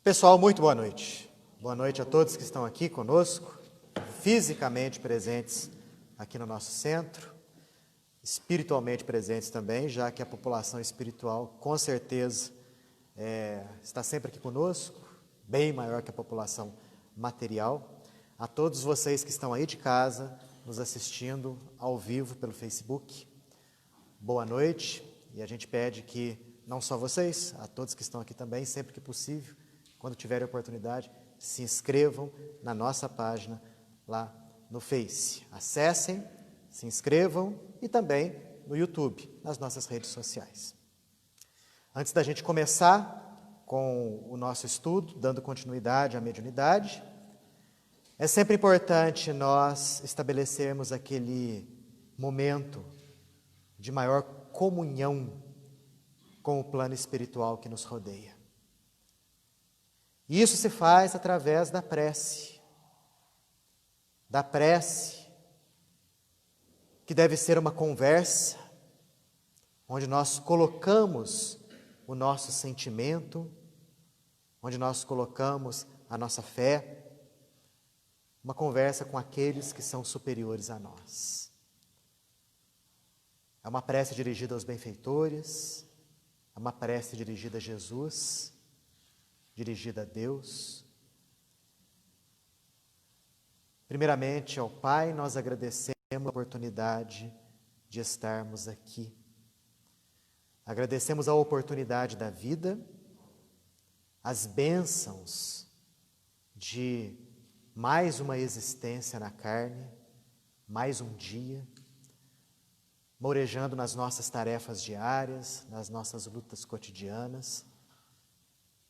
Pessoal, muito boa noite. Boa noite a todos que estão aqui conosco, fisicamente presentes aqui no nosso centro, espiritualmente presentes também, já que a população espiritual, com certeza, está sempre aqui conosco, bem maior que a população material. A todos vocês que estão aí de casa, nos assistindo ao vivo pelo Facebook, boa noite. E a gente pede que, não só vocês, a todos que estão aqui também, sempre que possível, quando tiverem oportunidade, se inscrevam na nossa página lá no Face. Acessem, se inscrevam e também no YouTube, nas nossas redes sociais. Antes da gente começar com o nosso estudo, dando continuidade à mediunidade, é sempre importante nós estabelecermos aquele momento de maior comunhão com o plano espiritual que nos rodeia. Isso se faz através da prece que deve ser uma conversa onde nós colocamos o nosso sentimento, onde nós colocamos a nossa fé, uma conversa com aqueles que são superiores a nós. É uma prece dirigida aos benfeitores, é uma prece dirigida a Jesus, dirigida a Deus. Primeiramente, ao Pai, nós agradecemos a oportunidade de estarmos aqui. Agradecemos a oportunidade da vida, as bênçãos de mais uma existência na carne, mais um dia, mourejando nas nossas tarefas diárias, nas nossas lutas cotidianas,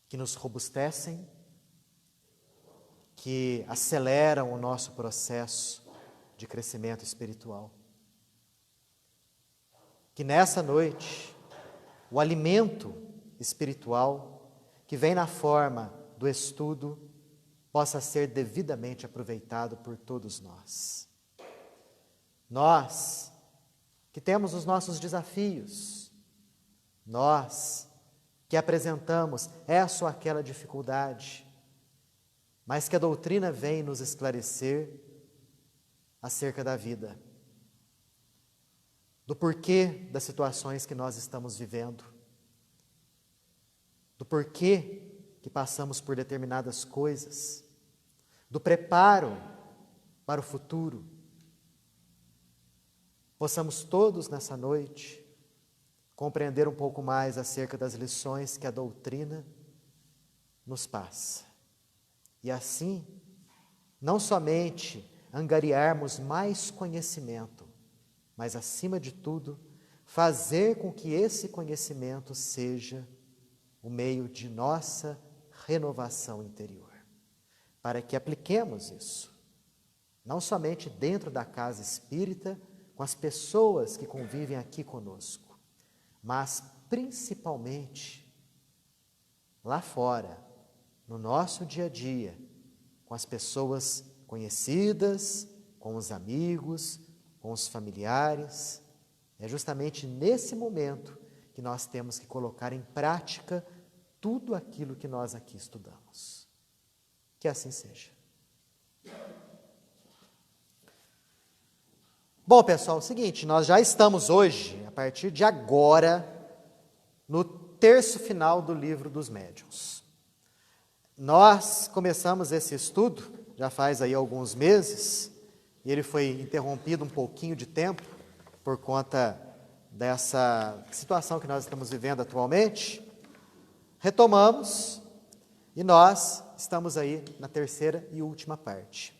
que nos robustecem, que aceleram o nosso processo de crescimento espiritual. Que nessa noite, o alimento espiritual que vem na forma do estudo possa ser devidamente aproveitado por todos nós. Nós que temos os nossos desafios, nós que apresentamos essa ou aquela dificuldade, mas que a doutrina vem nos esclarecer acerca da vida, do porquê das situações que nós estamos vivendo, do porquê que passamos por determinadas coisas, do preparo para o futuro. Possamos todos nessa noite compreender um pouco mais acerca das lições que a doutrina nos passa. E assim, não somente angariarmos mais conhecimento, mas acima de tudo, fazer com que esse conhecimento seja o meio de nossa renovação interior, para que apliquemos isso, não somente dentro da casa espírita, com as pessoas que convivem aqui conosco, mas principalmente lá fora, no nosso dia a dia, com as pessoas conhecidas, com os amigos, com os familiares. É justamente nesse momento que nós temos que colocar em prática tudo aquilo que nós aqui estudamos. Que assim seja. Bom, pessoal, é o seguinte, nós já estamos hoje, a partir de agora, no terço final do Livro dos Médiuns. Nós começamos esse estudo, já faz aí alguns meses, e ele foi interrompido um pouquinho de tempo, por conta dessa situação que nós estamos vivendo atualmente. Retomamos, e nós estamos aí na terceira e última parte.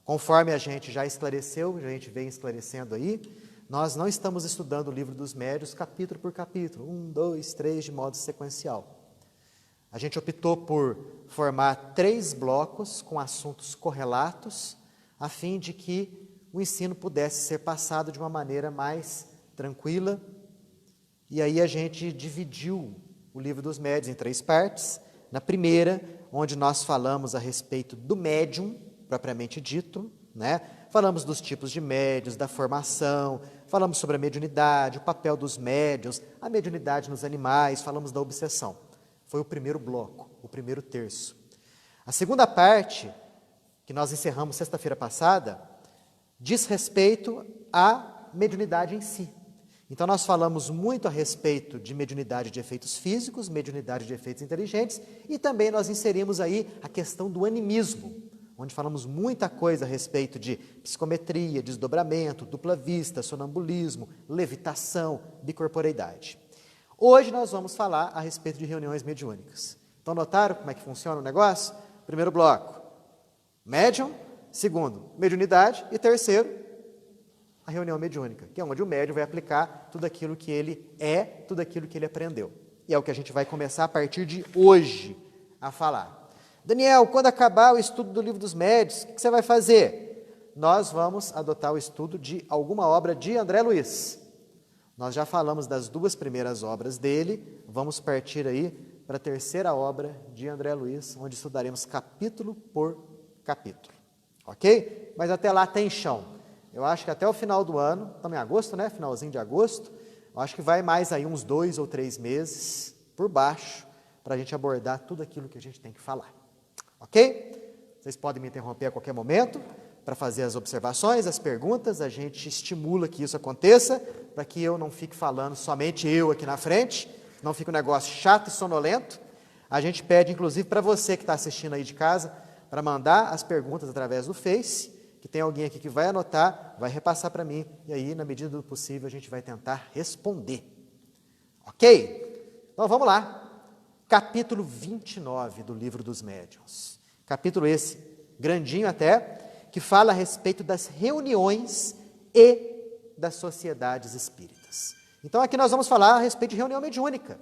Conforme a gente já esclareceu, a gente vem esclarecendo aí, nós não estamos estudando o Livro dos Médiuns capítulo por capítulo, 1, 2, 3, de modo sequencial. A gente optou por formar 3 blocos com assuntos correlatos, a fim de que o ensino pudesse ser passado de uma maneira mais tranquila. E aí a gente dividiu o Livro dos Médiuns em 3 partes. Na primeira, onde nós falamos a respeito do médium, propriamente dito, né? Falamos dos tipos de médiuns, da formação, falamos sobre a mediunidade, o papel dos médiuns, a mediunidade nos animais, falamos da obsessão. Foi o primeiro bloco, o primeiro terço. A segunda parte, que nós encerramos sexta-feira passada, diz respeito à mediunidade em si. Então, nós falamos muito a respeito de mediunidade de efeitos físicos, mediunidade de efeitos inteligentes, e também nós inserimos aí a questão do animismo, onde falamos muita coisa a respeito de psicometria, desdobramento, dupla vista, sonambulismo, levitação, bicorporeidade. Hoje nós vamos falar a respeito de reuniões mediúnicas. Então, notaram como é que funciona o negócio? Primeiro bloco, médium. Segundo, mediunidade. E terceiro, a reunião mediúnica, que é onde o médium vai aplicar tudo aquilo que ele é, tudo aquilo que ele aprendeu. E é o que a gente vai começar a partir de hoje a falar. Daniel, quando acabar o estudo do Livro dos Médiuns, o que você vai fazer? Nós vamos adotar o estudo de alguma obra de André Luiz. Nós já falamos das 2 primeiras obras dele, vamos partir aí para a terceira obra de André Luiz, onde estudaremos capítulo por capítulo. Ok? Mas até lá tem chão. Eu acho que até o final do ano, estamos em agosto, né? Finalzinho de agosto, eu acho que vai mais aí uns 2 ou 3 meses por baixo para a gente abordar tudo aquilo que a gente tem que falar. Ok? Vocês podem me interromper a qualquer momento para fazer as observações, as perguntas, a gente estimula que isso aconteça, para que eu não fique falando somente eu aqui na frente, não fique um negócio chato e sonolento. A gente pede, inclusive, para você que está assistindo aí de casa, para mandar as perguntas através do Face, que tem alguém aqui que vai anotar, vai repassar para mim, e aí, na medida do possível, a gente vai tentar responder. Ok? Então, vamos lá. Capítulo 29 do Livro dos Médiuns. Capítulo esse, grandinho até, que fala a respeito das reuniões e das sociedades espíritas. Então, aqui nós vamos falar a respeito de reunião mediúnica.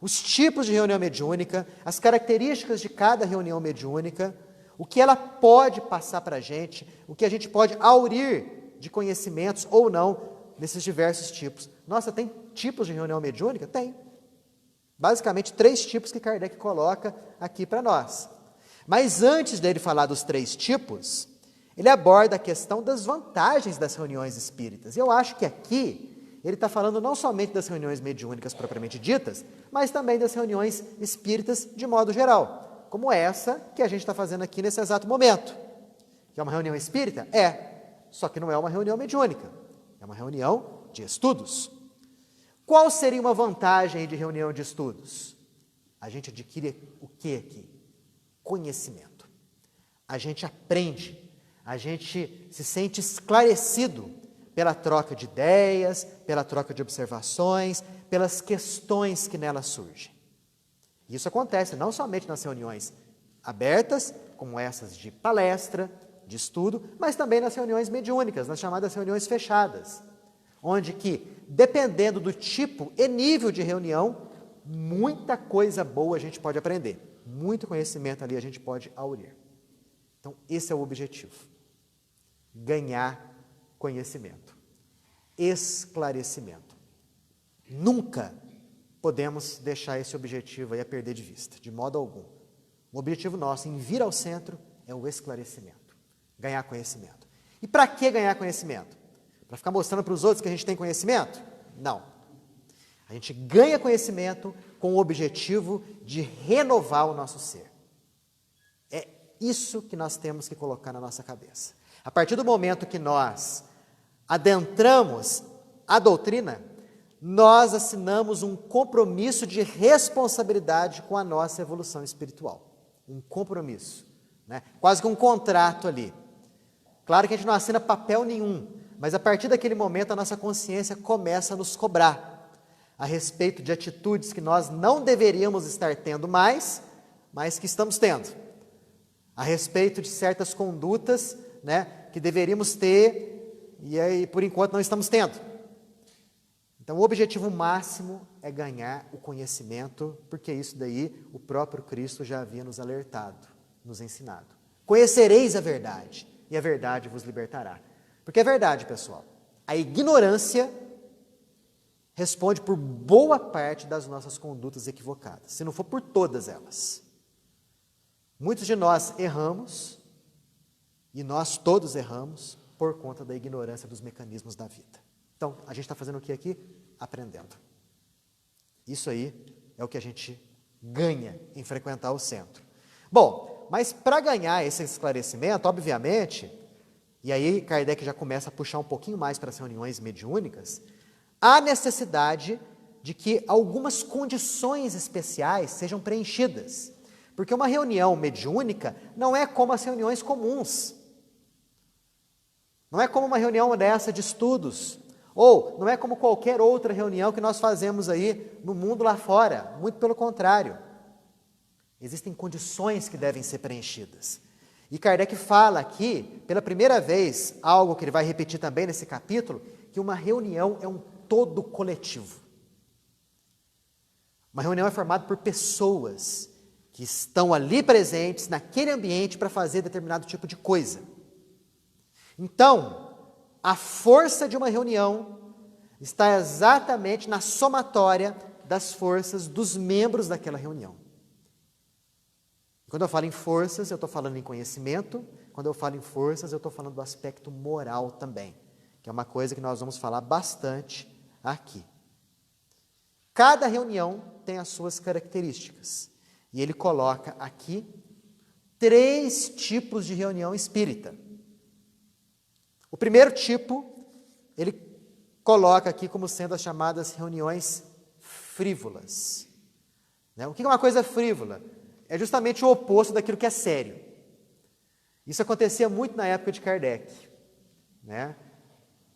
Os tipos de reunião mediúnica, as características de cada reunião mediúnica, o que ela pode passar para a gente, o que a gente pode aurir de conhecimentos ou não nesses diversos tipos. Nossa, tem tipos de reunião mediúnica? Tem. Basicamente, 3 tipos que Kardec coloca aqui para nós. Mas antes dele falar dos 3 tipos, ele aborda a questão das vantagens das reuniões espíritas. E eu acho que aqui ele está falando não somente das reuniões mediúnicas propriamente ditas, mas também das reuniões espíritas de modo geral. Como essa que a gente está fazendo aqui nesse exato momento. Que é uma reunião espírita? É, só que não é uma reunião mediúnica. É uma reunião de estudos. Qual seria uma vantagem de reunião de estudos? A gente adquire o que aqui? Conhecimento. A gente aprende, a gente se sente esclarecido pela troca de ideias, pela troca de observações, pelas questões que nelas surgem. Isso acontece não somente nas reuniões abertas, como essas de palestra, de estudo, mas também nas reuniões mediúnicas, nas chamadas reuniões fechadas, onde que, dependendo do tipo e nível de reunião, muita coisa boa a gente pode aprender, muito conhecimento ali a gente pode aurir. Então, esse é o objetivo, ganhar conhecimento, esclarecimento. Nunca podemos deixar esse objetivo aí a perder de vista, de modo algum. O objetivo nosso em vir ao centro é o esclarecimento, ganhar conhecimento. E para que ganhar conhecimento? Para ficar mostrando para os outros que a gente tem conhecimento? Não. A gente ganha conhecimento com o objetivo de renovar o nosso ser. É isso que nós temos que colocar na nossa cabeça. A partir do momento que nós adentramos a doutrina, nós assinamos um compromisso de responsabilidade com a nossa evolução espiritual. Um compromisso, né? Quase que um contrato ali. Claro que a gente não assina papel nenhum, mas a partir daquele momento a nossa consciência começa a nos cobrar a respeito de atitudes que nós não deveríamos estar tendo mais, mas que estamos tendo. A respeito de certas condutas, né, que deveríamos ter e aí, por enquanto, não estamos tendo. Então, o objetivo máximo é ganhar o conhecimento, porque isso daí o próprio Cristo já havia nos alertado, nos ensinado. Conhecereis a verdade, e a verdade vos libertará. Porque é verdade, pessoal, a ignorância responde por boa parte das nossas condutas equivocadas, se não for por todas elas. Muitos de nós erramos, e nós todos erramos, por conta da ignorância dos mecanismos da vida. Então, a gente está fazendo o que aqui? Aprendendo. Isso aí é o que a gente ganha em frequentar o centro. Bom, mas para ganhar esse esclarecimento, obviamente, e aí Kardec já começa a puxar um pouquinho mais para as reuniões mediúnicas, há necessidade de que algumas condições especiais sejam preenchidas. Porque uma reunião mediúnica não é como as reuniões comuns. Não é como uma reunião dessa de estudos. Ou não é como qualquer outra reunião que nós fazemos aí no mundo lá fora. Muito pelo contrário. Existem condições que devem ser preenchidas. E Kardec fala aqui, pela primeira vez, algo que ele vai repetir também nesse capítulo, que uma reunião é um todo coletivo. Uma reunião é formada por pessoas que estão ali presentes, naquele ambiente, para fazer determinado tipo de coisa. Então, a força de uma reunião está exatamente na somatória das forças dos membros daquela reunião. Quando eu falo em forças, eu estou falando em conhecimento. Quando eu falo em forças, eu estou falando do aspecto moral também, que é uma coisa que nós vamos falar bastante aqui. Cada reunião tem as suas características. E ele coloca aqui 3 tipos de reunião espírita. O primeiro tipo, ele coloca aqui como sendo as chamadas reuniões frívolas. O que é uma coisa frívola? É justamente o oposto daquilo que é sério. Isso acontecia muito na época de Kardec.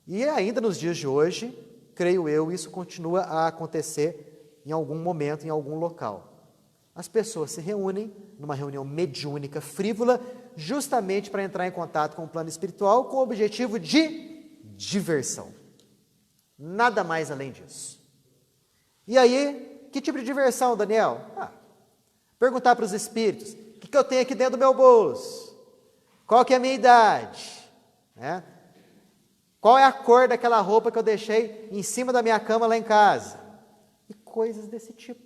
E ainda nos dias de hoje, creio eu, isso continua a acontecer em algum momento, em algum local. As pessoas se reúnem numa reunião mediúnica frívola, justamente para entrar em contato com o plano espiritual, com o objetivo de diversão. Nada mais além disso. E aí, que tipo de diversão, Daniel? Perguntar para os espíritos, o que eu tenho aqui dentro do meu bolso? Qual que é a minha idade? Qual é a cor daquela roupa que eu deixei em cima da minha cama lá em casa? E coisas desse tipo.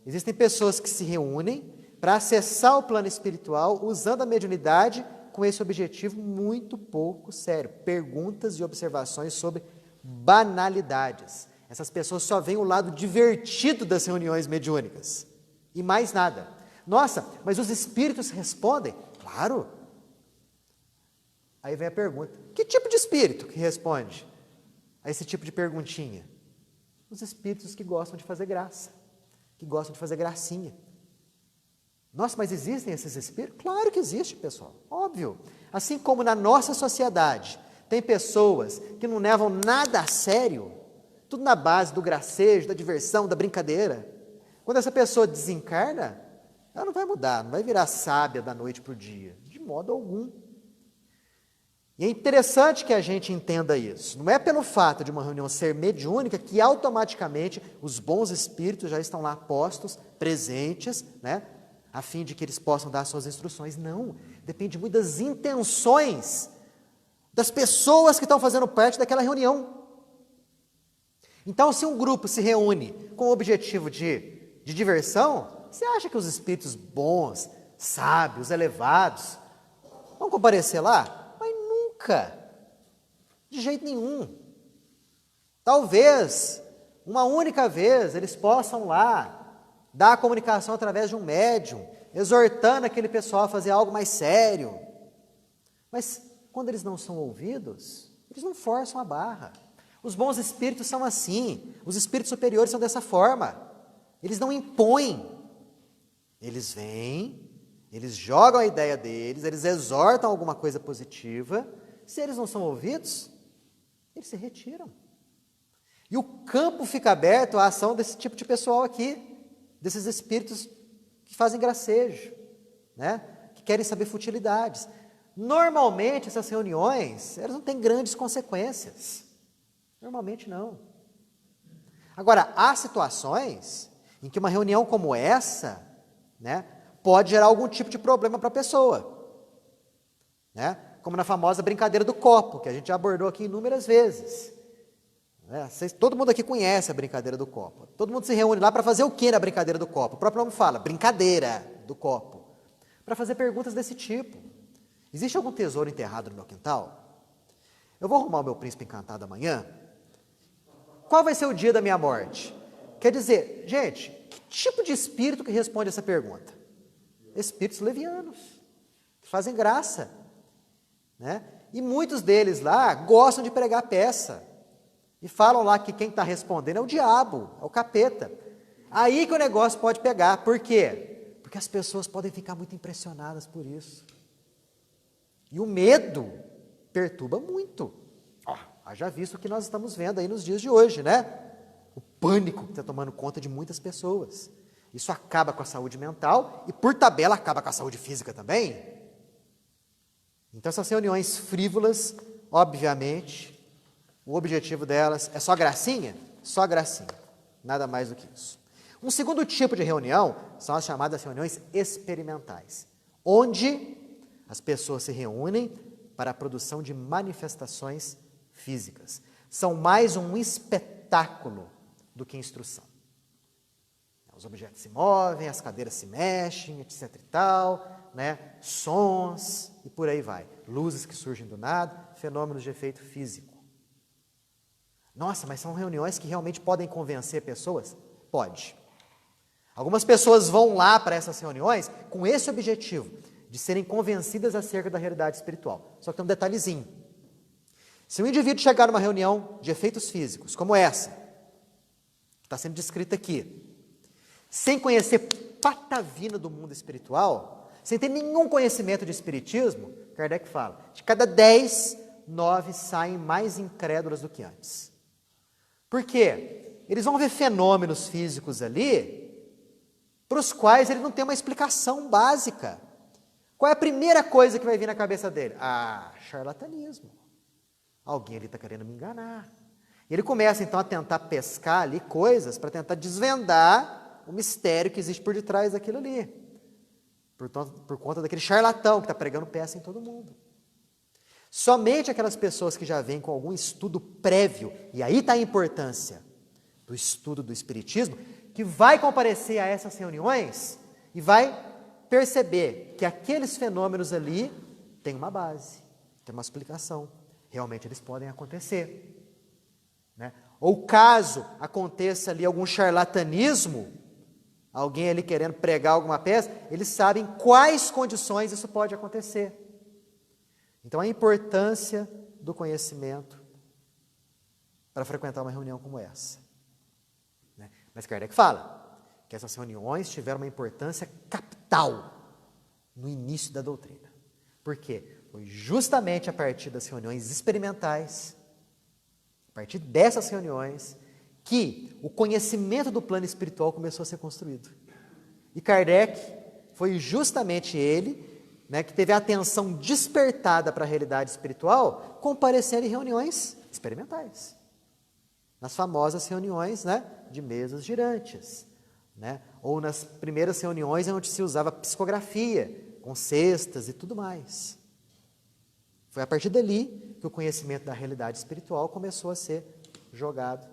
Existem pessoas que se reúnem para acessar o plano espiritual usando a mediunidade com esse objetivo muito pouco sério. Perguntas e observações sobre banalidades. Essas pessoas só veem o lado divertido das reuniões mediúnicas. E mais nada. Nossa, mas os espíritos respondem? Claro. Aí vem a pergunta, que tipo de espírito que responde a esse tipo de perguntinha? Os espíritos que gostam de fazer graça, que gostam de fazer gracinha. Nossa, mas existem esses espíritos? Claro que existe, pessoal, óbvio. Assim como na nossa sociedade, tem pessoas que não levam nada a sério, tudo na base do gracejo, da diversão, da brincadeira. Quando essa pessoa desencarna, ela não vai mudar, não vai virar sábia da noite para o dia, de modo algum. E é interessante que a gente entenda isso. Não é pelo fato de uma reunião ser mediúnica que automaticamente os bons espíritos já estão lá postos, presentes, a fim de que eles possam dar suas instruções. Não, depende muito das intenções das pessoas que estão fazendo parte daquela reunião. Então, se um grupo se reúne com o objetivo de diversão, você acha que os espíritos bons, sábios, elevados, vão comparecer lá? Nunca, de jeito nenhum. Talvez, uma única vez, eles possam lá dar a comunicação através de um médium, exortando aquele pessoal a fazer algo mais sério. Mas, quando eles não são ouvidos, eles não forçam a barra. Os bons espíritos são assim, os espíritos superiores são dessa forma. Eles não impõem, eles vêm, eles jogam a ideia deles, eles exortam alguma coisa positiva. Se eles não são ouvidos, eles se retiram. E o campo fica aberto à ação desse tipo de pessoal aqui, desses espíritos que fazem gracejo, que querem saber futilidades. Normalmente, essas reuniões, elas não têm grandes consequências. Normalmente, não. Agora, há situações em que uma reunião como essa, pode gerar algum tipo de problema para a pessoa. Como na famosa brincadeira do copo, que a gente já abordou aqui inúmeras vezes. Todo mundo aqui conhece a brincadeira do copo. Todo mundo se reúne lá para fazer o que na brincadeira do copo? O próprio nome fala, brincadeira do copo. Para fazer perguntas desse tipo. Existe algum tesouro enterrado no meu quintal? Eu vou arrumar o meu príncipe encantado amanhã? Qual vai ser o dia da minha morte? Quer dizer, gente, que tipo de espírito que responde essa pergunta? Espíritos levianos, que fazem graça, né? E muitos deles lá gostam de pregar peça, e falam lá que quem está respondendo é o diabo, é o capeta. Aí que o negócio pode pegar, por quê? Porque as pessoas podem ficar muito impressionadas por isso. E o medo perturba muito. Haja visto o que nós estamos vendo aí nos dias de hoje, né? O pânico que está tomando conta de muitas pessoas. Isso acaba com a saúde mental e, por tabela, acaba com a saúde física também. Então, essas reuniões frívolas, obviamente, o objetivo delas é só gracinha? Só gracinha. Nada mais do que isso. Um segundo tipo de reunião são as chamadas reuniões experimentais, onde as pessoas se reúnem para a produção de manifestações físicas. São mais um espetáculo do que instrução. Os objetos se movem, as cadeiras se mexem, etc e tal, né? Sons e por aí vai. Luzes que surgem do nada, fenômenos de efeito físico. Nossa, mas são reuniões que realmente podem convencer pessoas? Pode. Algumas pessoas vão lá para essas reuniões com esse objetivo, de serem convencidas acerca da realidade espiritual. Só que tem um detalhezinho. Se um indivíduo chegar numa reunião de efeitos físicos, como essa, que está sendo descrita aqui, sem conhecer patavina do mundo espiritual, sem ter nenhum conhecimento de espiritismo, Kardec fala, de cada 10, 9 saem mais incrédulas do que antes. Por quê? Eles vão ver fenômenos físicos ali, para os quais ele não tem uma explicação básica. Qual é a primeira coisa que vai vir na cabeça dele? Charlatanismo. Alguém ali está querendo me enganar. E ele começa então a tentar pescar ali coisas para tentar desvendar o mistério que existe por detrás daquilo ali. Por conta daquele charlatão que está pregando peça em todo mundo. Somente aquelas pessoas que já vêm com algum estudo prévio, e aí está a importância do estudo do espiritismo, que vai comparecer a essas reuniões e vai perceber que aqueles fenômenos ali têm uma base, têm uma explicação. Realmente eles podem acontecer. Né? Ou caso aconteça ali algum charlatanismo, alguém ali querendo pregar alguma peça, eles sabem quais condições isso pode acontecer. Então, a importância do conhecimento para frequentar uma reunião como essa. Né? Mas Kardec fala que essas reuniões tiveram uma importância capital no início da doutrina. Por quê? Foi justamente a partir das reuniões experimentais, a partir dessas reuniões, que o conhecimento do plano espiritual começou a ser construído. E Kardec foi justamente ele, né, que teve a atenção despertada para a realidade espiritual, comparecendo em reuniões experimentais. Nas famosas reuniões, né, de mesas girantes, né, ou nas primeiras reuniões onde se usava psicografia, com cestas e tudo mais. Foi a partir dali que o conhecimento da realidade espiritual começou a ser jogado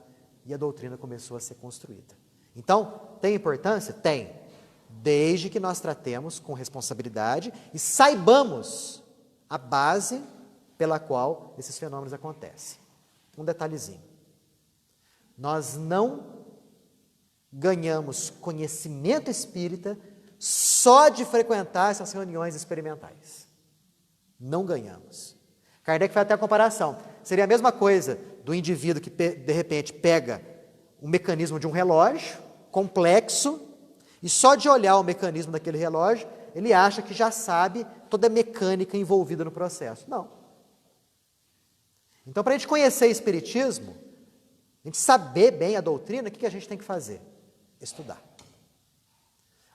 e a doutrina começou a ser construída. Então, tem importância? Tem. Desde que nós tratemos com responsabilidade e saibamos a base pela qual esses fenômenos acontecem. Um detalhezinho. Nós não ganhamos conhecimento espírita só de frequentar essas reuniões experimentais. Não ganhamos. Kardec faz até a comparação. Seria a mesma coisa do indivíduo que, de repente, pega o mecanismo de um relógio complexo e só de olhar o mecanismo daquele relógio, ele acha que já sabe toda a mecânica envolvida no processo. Não. Então, para a gente conhecer o espiritismo, a gente saber bem a doutrina, o que a gente tem que fazer? Estudar.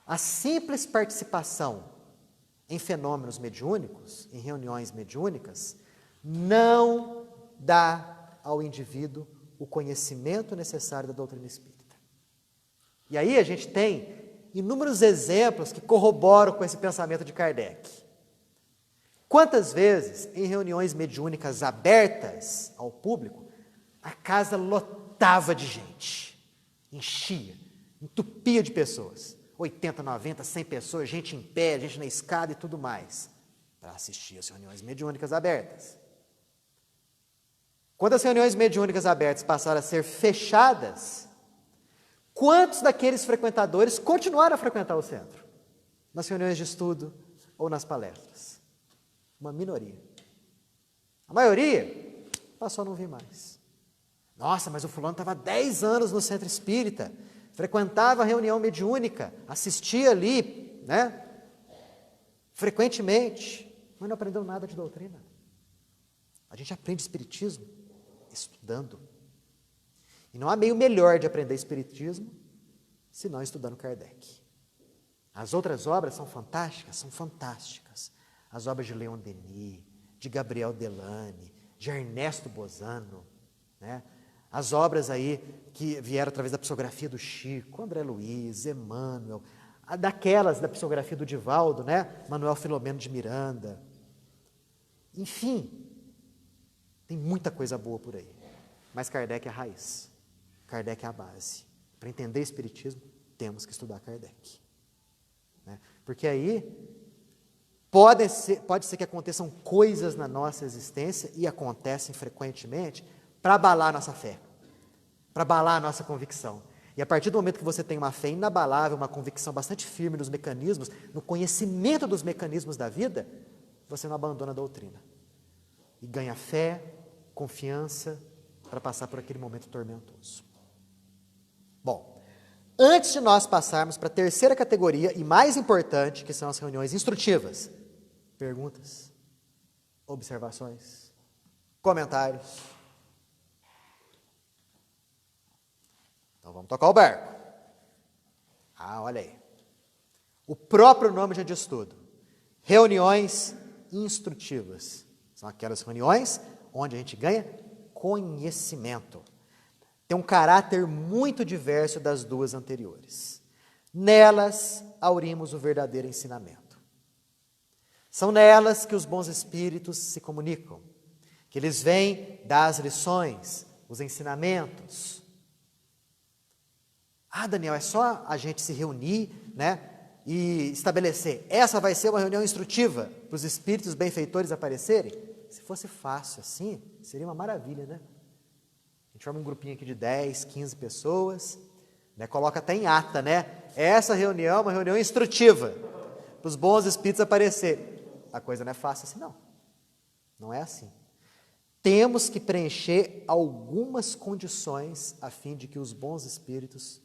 A simples participação em fenômenos mediúnicos, em reuniões mediúnicas, não dá ao indivíduo o conhecimento necessário da doutrina espírita. E aí a gente tem inúmeros exemplos que corroboram com esse pensamento de Kardec. Quantas vezes, em reuniões mediúnicas abertas ao público, a casa lotava de gente, enchia, entupia de pessoas, 80, 90, 100 pessoas, gente em pé, gente na escada e tudo mais, para assistir às reuniões mediúnicas abertas. Quando as reuniões mediúnicas abertas passaram a ser fechadas, Quantos daqueles frequentadores continuaram a frequentar o centro? Nas reuniões de estudo ou nas palestras? Uma minoria. A maioria passou a não vir mais. Nossa, mas o fulano estava 10 anos no centro espírita, frequentava a reunião mediúnica, assistia ali, né? Frequentemente, mas não aprendeu nada de doutrina. A gente aprende espiritismo estudando. E não há meio melhor de aprender espiritismo senão estudando Kardec. As outras obras são fantásticas, são fantásticas. As obras de Leon Denis, de Gabriel Delane, de Ernesto Bozano, né? As obras aí que vieram através da psicografia do Chico, André Luiz, Emmanuel, daquelas da psicografia do Divaldo, né? Manuel Filomeno de Miranda. Enfim, tem muita coisa boa por aí. Mas Kardec é a raiz. Kardec é a base. Para entender espiritismo, temos que estudar Kardec. Né? Porque aí pode ser que aconteçam coisas na nossa existência, e acontecem frequentemente, para abalar a nossa fé, para abalar a nossa convicção. E a partir do momento que você tem uma fé inabalável, uma convicção bastante firme nos mecanismos, no conhecimento dos mecanismos da vida, você não abandona a doutrina. E ganha fé, confiança, para passar por aquele momento tormentoso. Bom, antes de nós passarmos para a terceira categoria, e mais importante, que são as reuniões instrutivas, perguntas, observações, comentários. Então vamos tocar o barco. Olha aí. O próprio nome já diz tudo. Reuniões instrutivas. São aquelas reuniões onde a gente ganha conhecimento. Tem um caráter muito diverso das duas anteriores. Nelas aurimos o verdadeiro ensinamento. São nelas que os bons espíritos se comunicam, que eles vêm dar as lições, os ensinamentos. Daniel, é só a gente se reunir, né, e estabelecer, essa vai ser uma reunião instrutiva para os espíritos benfeitores aparecerem? Se fosse fácil assim, seria uma maravilha, né? A gente forma um grupinho aqui de 10, 15 pessoas, né, coloca até em ata, né? Essa reunião é uma reunião instrutiva para os bons espíritos aparecerem. A coisa não é fácil assim, não. Não é assim. Temos que preencher algumas condições a fim de que os bons espíritos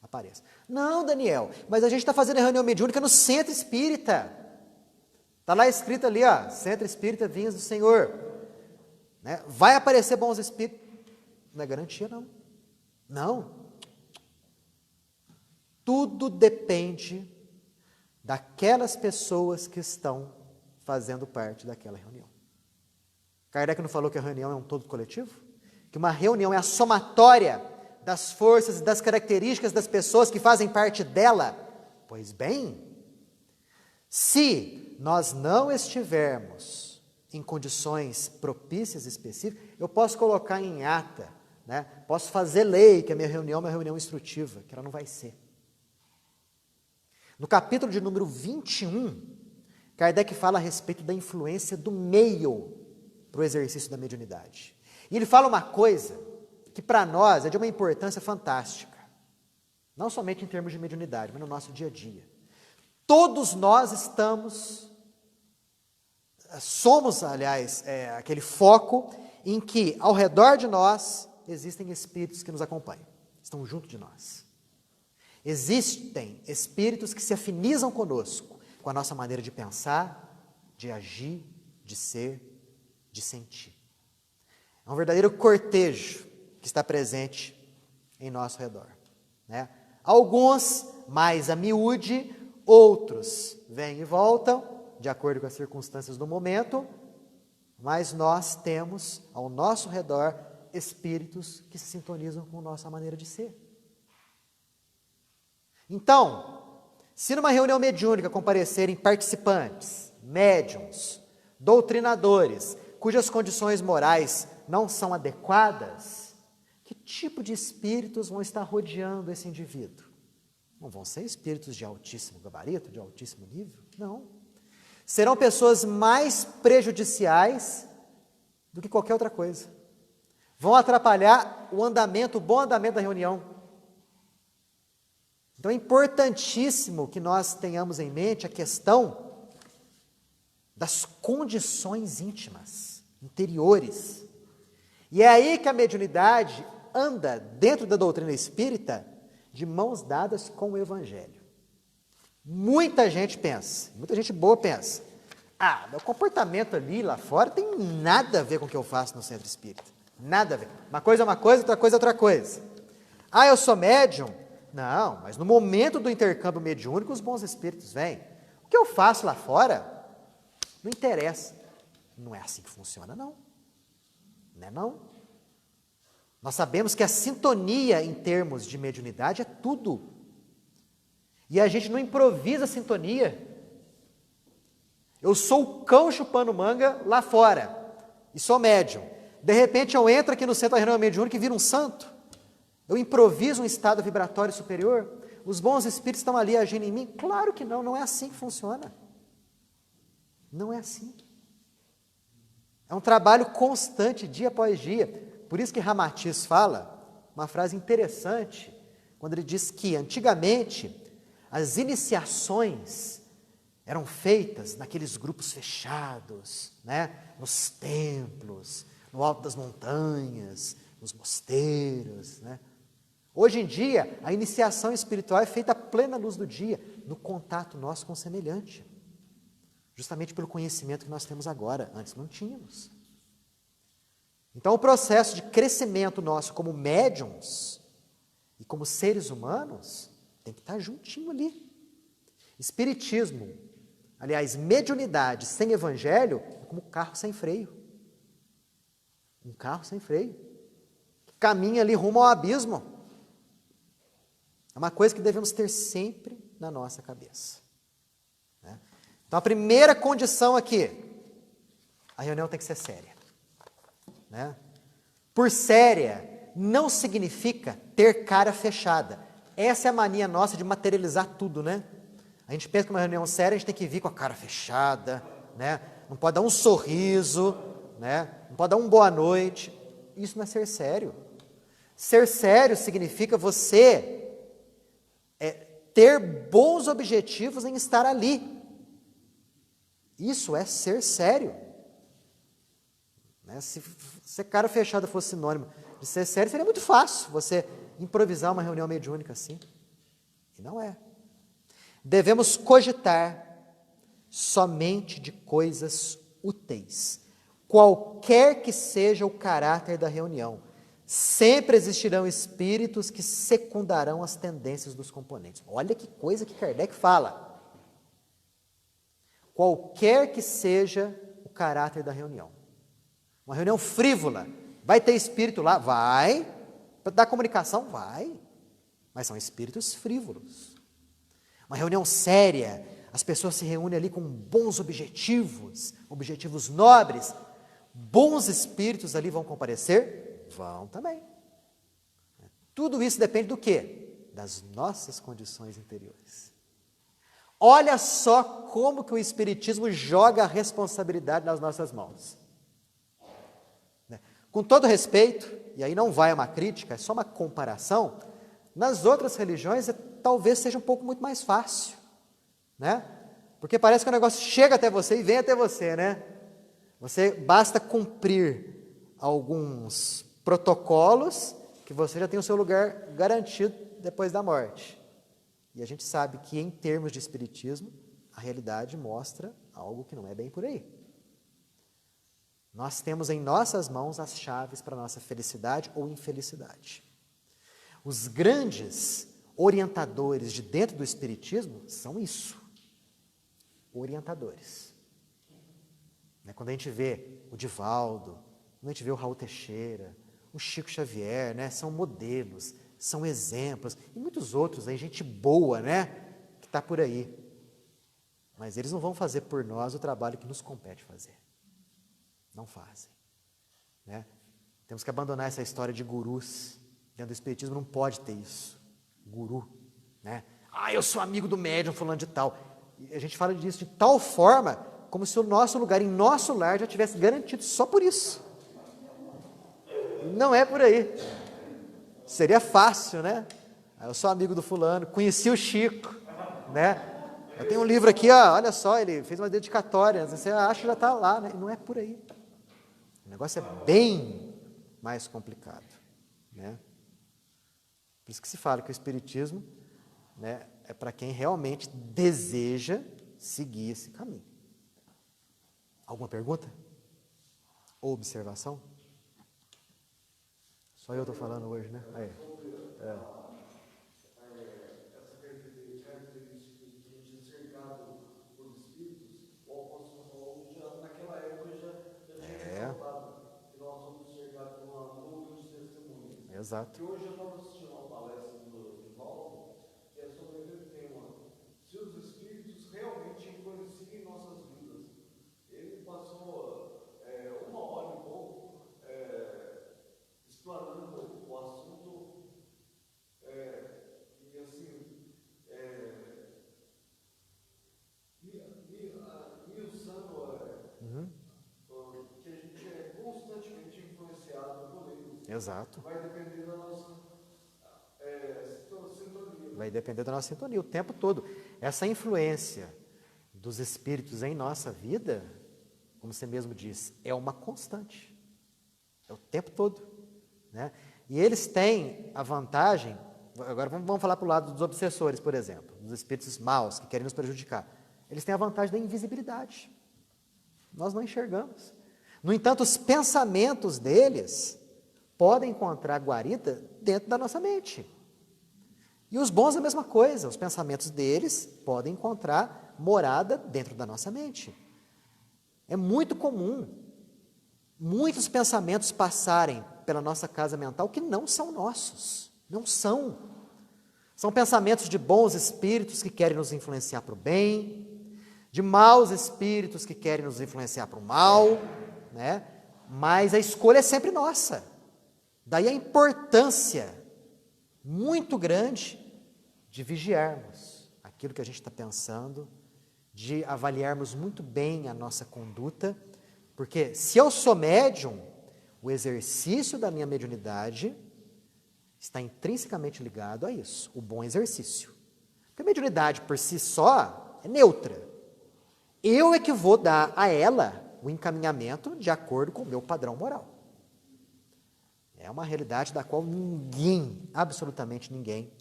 apareçam. Não, Daniel, mas a gente está fazendo a reunião mediúnica no centro espírita. Está lá escrito ali, ó, Centro Espírita Vinhas do Senhor. Né? Vai aparecer bons espíritos. Não é garantia, não. Não. Tudo depende daquelas pessoas que estão fazendo parte daquela reunião. Kardec não falou que a reunião é um todo coletivo? Que uma reunião é a somatória das forças e das características das pessoas que fazem parte dela? Pois bem, se nós não estivermos em condições propícias e específicas, eu posso colocar em ata, né? Posso fazer lei que a minha reunião é uma reunião instrutiva, que ela não vai ser. No capítulo de número 21, Kardec fala a respeito da influência do meio para o exercício da mediunidade. E ele fala uma coisa que para nós é de uma importância fantástica. Não somente em termos de mediunidade, mas no nosso dia a dia. Todos nós somos, aliás, aquele foco em que ao redor de nós existem espíritos que nos acompanham, estão junto de nós. Existem espíritos que se afinizam conosco, com a nossa maneira de pensar, de agir, de ser, de sentir. É um verdadeiro cortejo que está presente em nosso redor. Né? Alguns mais a miúde, outros vêm e voltam, de acordo com as circunstâncias do momento, mas nós temos ao nosso redor espíritos que se sintonizam com a nossa maneira de ser. Então, se numa reunião mediúnica comparecerem participantes, médiuns, doutrinadores, cujas condições morais não são adequadas, que tipo de espíritos vão estar rodeando esse indivíduo? Não vão ser espíritos de altíssimo gabarito, de altíssimo nível? Não. Serão pessoas mais prejudiciais do que qualquer outra coisa. Vão atrapalhar o bom andamento da reunião. Então é importantíssimo que nós tenhamos em mente a questão das condições íntimas, interiores. E é aí que a mediunidade anda, dentro da doutrina espírita, de mãos dadas com o Evangelho. Muita gente pensa, muita gente boa pensa, meu comportamento ali, lá fora, tem nada a ver com o que eu faço no centro espírita. Nada a ver. Uma coisa é uma coisa, outra coisa é outra coisa. Eu sou médium? Não, mas no momento do intercâmbio mediúnico, os bons espíritos vêm. O que eu faço lá fora, não interessa. Não é assim que funciona, não. Não é não. Nós sabemos que a sintonia em termos de mediunidade é tudo. E a gente não improvisa a sintonia. Eu sou o cão chupando manga lá fora, e sou médium. De repente eu entro aqui no centro da reunião mediúnica e viro um santo. Eu improviso um estado vibratório superior. Os bons espíritos estão ali agindo em mim? Claro que não, não é assim que funciona. Não é assim. É um trabalho constante, dia após dia. Por isso que Ramatiz fala uma frase interessante, quando ele diz que antigamente as iniciações eram feitas naqueles grupos fechados, nos templos, no alto das montanhas, nos mosteiros. Hoje em dia, a iniciação espiritual é feita à plena luz do dia, no contato nosso com o semelhante. Justamente pelo conhecimento que nós temos agora, antes não tínhamos. Então o processo de crescimento nosso como médiuns e como seres humanos tem que estar juntinho ali. Espiritismo, aliás, mediunidade sem evangelho é como um carro sem freio. Um carro sem freio. Que caminha ali rumo ao abismo. É uma coisa que devemos ter sempre na nossa cabeça. Então a primeira condição aqui, a reunião tem que ser séria. Por séria, não significa ter cara fechada. Essa é a mania nossa de materializar tudo, A gente pensa que uma reunião séria a gente tem que vir com a cara fechada, Não pode dar um sorriso, Não pode dar um boa noite. Isso não é ser sério. Ser sério significa você ter bons objetivos em estar ali. Isso é ser sério. Se cara fechada fosse sinônimo de ser sério, seria muito fácil você improvisar uma reunião mediúnica assim. E não é. Devemos cogitar somente de coisas úteis, qualquer que seja o caráter da reunião. Sempre existirão espíritos que secundarão as tendências dos componentes. Olha que coisa que Kardec fala. Qualquer que seja o caráter da reunião. Uma reunião frívola, vai ter espírito lá? Vai. Para dar comunicação? Vai. Mas são espíritos frívolos. Uma reunião séria, as pessoas se reúnem ali com bons objetivos, objetivos nobres. Bons espíritos ali vão comparecer? Vão também. Tudo isso depende do quê? Das nossas condições interiores. Olha só como que o Espiritismo joga a responsabilidade nas nossas mãos. Com todo respeito, e aí não vai uma crítica, é só uma comparação, nas outras religiões talvez seja um pouco muito mais fácil, Porque parece que o negócio chega até você e vem até você, Você basta cumprir alguns protocolos que você já tem o seu lugar garantido depois da morte. E a gente sabe que, em termos de espiritismo, a realidade mostra algo que não é bem por aí. Nós temos em nossas mãos as chaves para a nossa felicidade ou infelicidade. Os grandes orientadores de dentro do espiritismo são isso, orientadores. Quando a gente vê o Divaldo, quando a gente vê o Raul Teixeira, o Chico Xavier, são modelos, são exemplos, e muitos outros aí, gente boa, que está por aí. Mas eles não vão fazer por nós o trabalho que nos compete fazer. Não fazem. Temos que abandonar essa história de gurus. Dentro do espiritismo não pode ter isso. Guru. Eu sou amigo do médium fulano de tal. E a gente fala disso de tal forma, como se o nosso lugar em nosso lar já tivesse garantido só por isso. Não é por aí. Seria fácil, Eu sou amigo do fulano, conheci o Chico, né? Eu tenho um livro aqui, ó, olha só, ele fez uma dedicatória, você acha que já está lá, né? Não é por aí. O negócio é bem mais complicado, né? Por isso que se fala que o Espiritismo, né, é para quem realmente deseja seguir esse caminho. Alguma pergunta? Ou observação? Só eu estou falando hoje, né? Aí. Essa característica de que a gente é cercado por espíritos, o apóstolo Paulo já, naquela época já tinha falado que nós somos cercados por uma nuvem de testemunhas. Exato. E hoje eu estava assistindo uma palestra do Divaldo, que é sobre aquele tema, se os espíritos realmente influenciam nossas vidas. Ele passou 1 hora e pouco explanando o assunto e assim, me usando que a gente é constantemente influenciado por eles. Exato. Vai depender da nossa sintonia. Vai depender da nossa sintonia o tempo todo. Essa influência dos espíritos em nossa vida, como você mesmo disse, é uma constante. É o tempo todo, né? E eles têm a vantagem, agora vamos falar para o lado dos obsessores, por exemplo, dos espíritos maus que querem nos prejudicar. Eles têm a vantagem da invisibilidade. Nós não enxergamos. No entanto, os pensamentos deles podem encontrar guarida dentro da nossa mente. E os bons a mesma coisa, os pensamentos deles podem encontrar morada dentro da nossa mente. É muito comum muitos pensamentos passarem pela nossa casa mental que não são nossos, não são. São pensamentos de bons espíritos que querem nos influenciar para o bem, de maus espíritos que querem nos influenciar para o mal, né? Mas a escolha é sempre nossa. Daí a importância muito grande de vigiarmos aquilo que a gente está pensando, de avaliarmos muito bem a nossa conduta, porque se eu sou médium, o exercício da minha mediunidade está intrinsecamente ligado a isso, o bom exercício. Porque a mediunidade por si só é neutra. Eu é que vou dar a ela o encaminhamento de acordo com o meu padrão moral. É uma realidade da qual ninguém, absolutamente ninguém,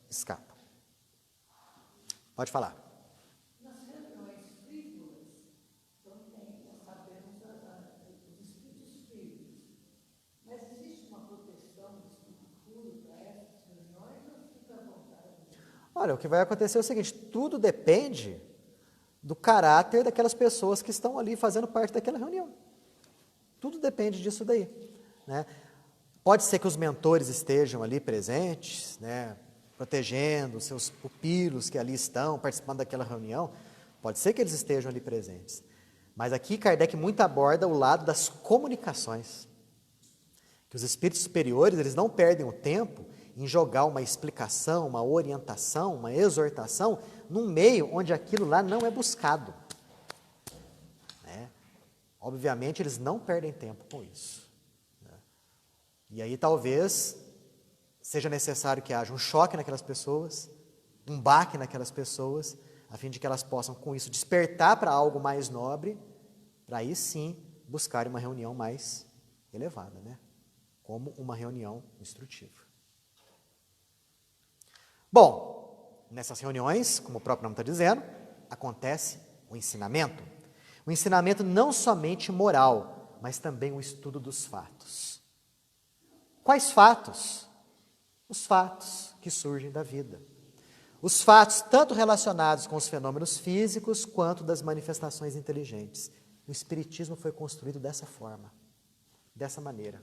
escapa. Pode falar. Nas reuniões frívolas, então nós sabemos os espíritos frívolos. Mas existe uma proteção do espírito puro para essas reuniões ou fica à vontade? Olha, o que vai acontecer é o seguinte, tudo depende do caráter daquelas pessoas que estão ali fazendo parte daquela reunião. Tudo depende disso daí, né? Pode ser que os mentores estejam ali presentes, né, protegendo os seus pupilos que ali estão, participando daquela reunião. Pode ser que eles estejam ali presentes. Mas aqui Kardec muito aborda o lado das comunicações. Que os espíritos superiores, eles não perdem o tempo em jogar uma explicação, uma orientação, uma exortação, num meio onde aquilo lá não é buscado. Né? Obviamente, eles não perdem tempo com isso. E aí talvez seja necessário que haja um choque naquelas pessoas, um baque naquelas pessoas, a fim de que elas possam com isso despertar para algo mais nobre, para aí sim buscar uma reunião mais elevada, né? Como uma reunião instrutiva. Bom, nessas reuniões, como o próprio nome está dizendo, acontece o ensinamento. O ensinamento não somente moral, mas também o estudo dos fatos. Quais fatos? Os fatos que surgem da vida. Os fatos tanto relacionados com os fenômenos físicos, quanto das manifestações inteligentes. O Espiritismo foi construído dessa forma, dessa maneira,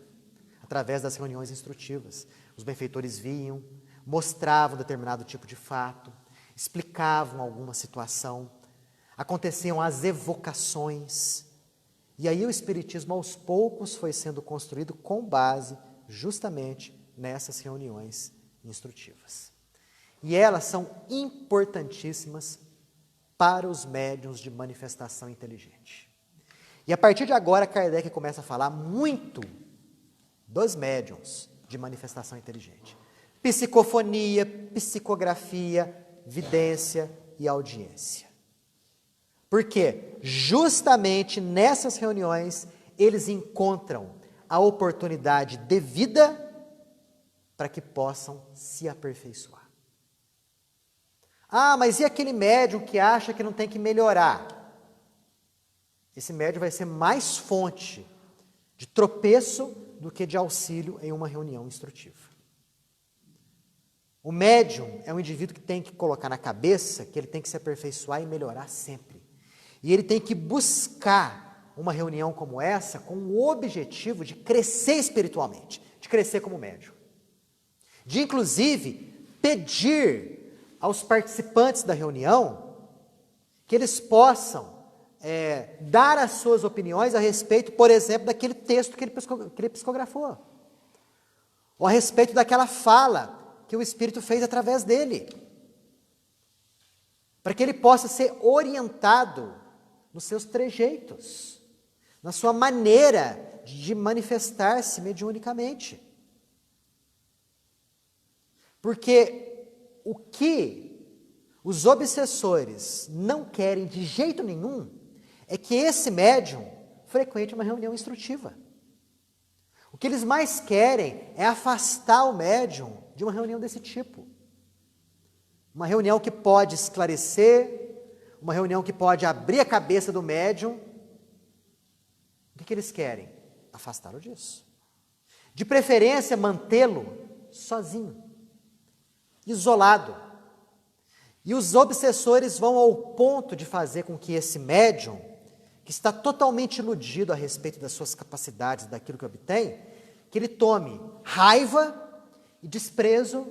através das reuniões instrutivas. Os benfeitores vinham, mostravam determinado tipo de fato, explicavam alguma situação, aconteciam as evocações, e aí o Espiritismo aos poucos foi sendo construído com base justamente nessas reuniões instrutivas. E elas são importantíssimas para os médiuns de manifestação inteligente. E a partir de agora, Kardec começa a falar muito dos médiuns de manifestação inteligente. psicofonia, psicografia, vidência e audiência. Porque justamente nessas reuniões eles encontram a oportunidade devida para que possam se aperfeiçoar. Ah, mas e aquele médium que acha que não tem que melhorar? Esse médium vai ser mais fonte de tropeço do que de auxílio em uma reunião instrutiva. O médium é um indivíduo que tem que colocar na cabeça que ele tem que se aperfeiçoar e melhorar sempre. E ele tem que buscar uma reunião como essa com o objetivo de crescer espiritualmente, de crescer como médium. De, inclusive, pedir aos participantes da reunião que eles possam dar as suas opiniões a respeito, por exemplo, daquele texto que ele psicografou, ou a respeito daquela fala que o Espírito fez através dele, para que ele possa ser orientado nos seus trejeitos, na sua maneira de manifestar-se mediunicamente. Porque o que os obsessores não querem de jeito nenhum é que esse médium frequente uma reunião instrutiva. O que eles mais querem é afastar o médium de uma reunião desse tipo. Uma reunião que pode esclarecer, uma reunião que pode abrir a cabeça do médium. O que eles querem? Afastá-lo disso. De preferência, mantê-lo sozinho, isolado. E os obsessores vão ao ponto de fazer com que esse médium, que está totalmente iludido a respeito das suas capacidades, daquilo que obtém, que ele tome raiva e desprezo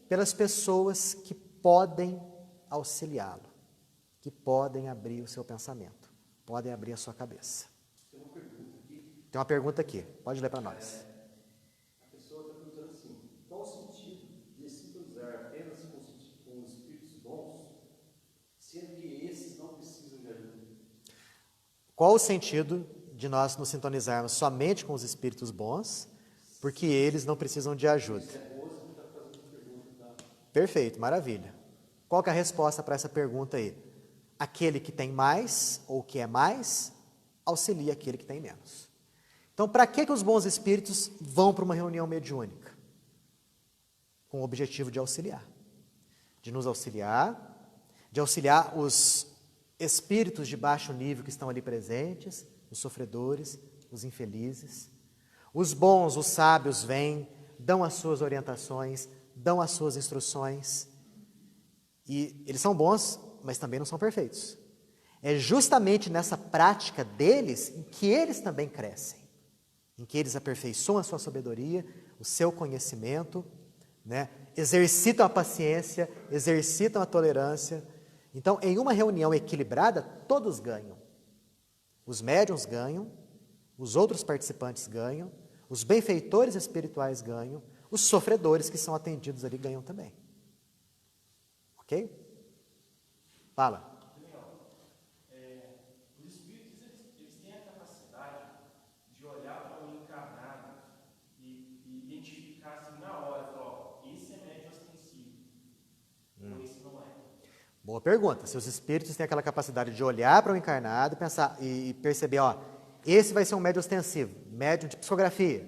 pelas pessoas que podem auxiliá-lo, que podem abrir o seu pensamento, podem abrir a sua cabeça. Tem uma pergunta aqui, pode ler para nós. A pessoa está perguntando assim, qual o sentido de sintonizar apenas com os espíritos bons, sendo que esses não precisam de ajuda? Qual o sentido de nós nos sintonizarmos somente com os espíritos bons, porque eles não precisam de ajuda? Perfeito, maravilha. Qual que é a resposta para essa pergunta aí? Aquele que tem mais, ou que é mais, auxilia aquele que tem menos. Então, para que os bons espíritos vão para uma reunião mediúnica? Com o objetivo de auxiliar. De nos auxiliar, de auxiliar os espíritos de baixo nível que estão ali presentes, os sofredores, os infelizes. Os bons, os sábios vêm, dão as suas orientações, dão as suas instruções. E eles são bons, mas também não são perfeitos. É justamente nessa prática deles em que eles também crescem, em que eles aperfeiçoam a sua sabedoria, o seu conhecimento, né? Exercitam a paciência, exercitam a tolerância. Então, em uma reunião equilibrada, todos ganham. Os médiuns ganham, os outros participantes ganham, os benfeitores espirituais ganham, os sofredores que são atendidos ali ganham também. Ok? Fala. Os espíritos, eles têm a capacidade de olhar para um encarnado e identificar assim na hora, falar, ó, esse é médio ostensivo, ou esse não é. Boa pergunta. Se os espíritos têm aquela capacidade de olhar para o encarnado e pensar e perceber, ó, esse vai ser um médium ostensivo, médium de psicografia,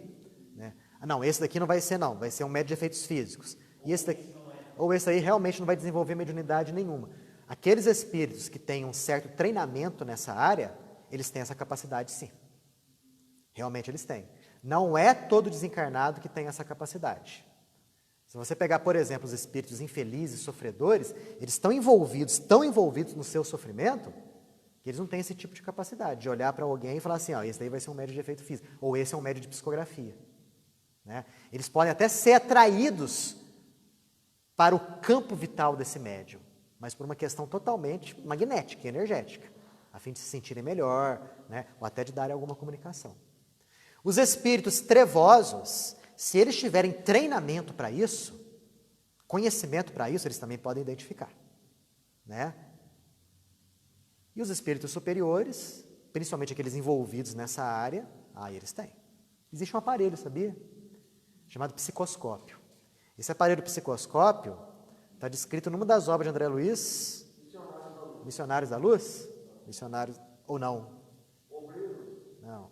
né? Ah, não, esse daqui não vai ser não, vai ser um médium de efeitos físicos. E esse daqui, ou esse aí realmente não vai desenvolver mediunidade nenhuma. Aqueles espíritos que têm um certo treinamento nessa área, eles têm essa capacidade sim. Realmente eles têm. Não é todo desencarnado que tem essa capacidade. Se você pegar, por exemplo, os espíritos infelizes, sofredores, eles estão envolvidos no seu sofrimento, que eles não têm esse tipo de capacidade de olhar para alguém e falar assim, ó, esse daí vai ser um médium de efeito físico, ou esse é um médium de psicografia. Né? Eles podem até ser atraídos para o campo vital desse médium, mas por uma questão totalmente magnética, energética, a fim de se sentirem melhor, né? Ou até de darem alguma comunicação. Os espíritos trevosos, se eles tiverem treinamento para isso, conhecimento para isso, eles também podem identificar. Né? E os espíritos superiores, principalmente aqueles envolvidos nessa área, eles têm. Existe um aparelho, sabia? Chamado psicoscópio. Esse aparelho psicoscópio está descrito numa das obras de André Luiz, Missionários da Luz? Missionários, ou não? Não.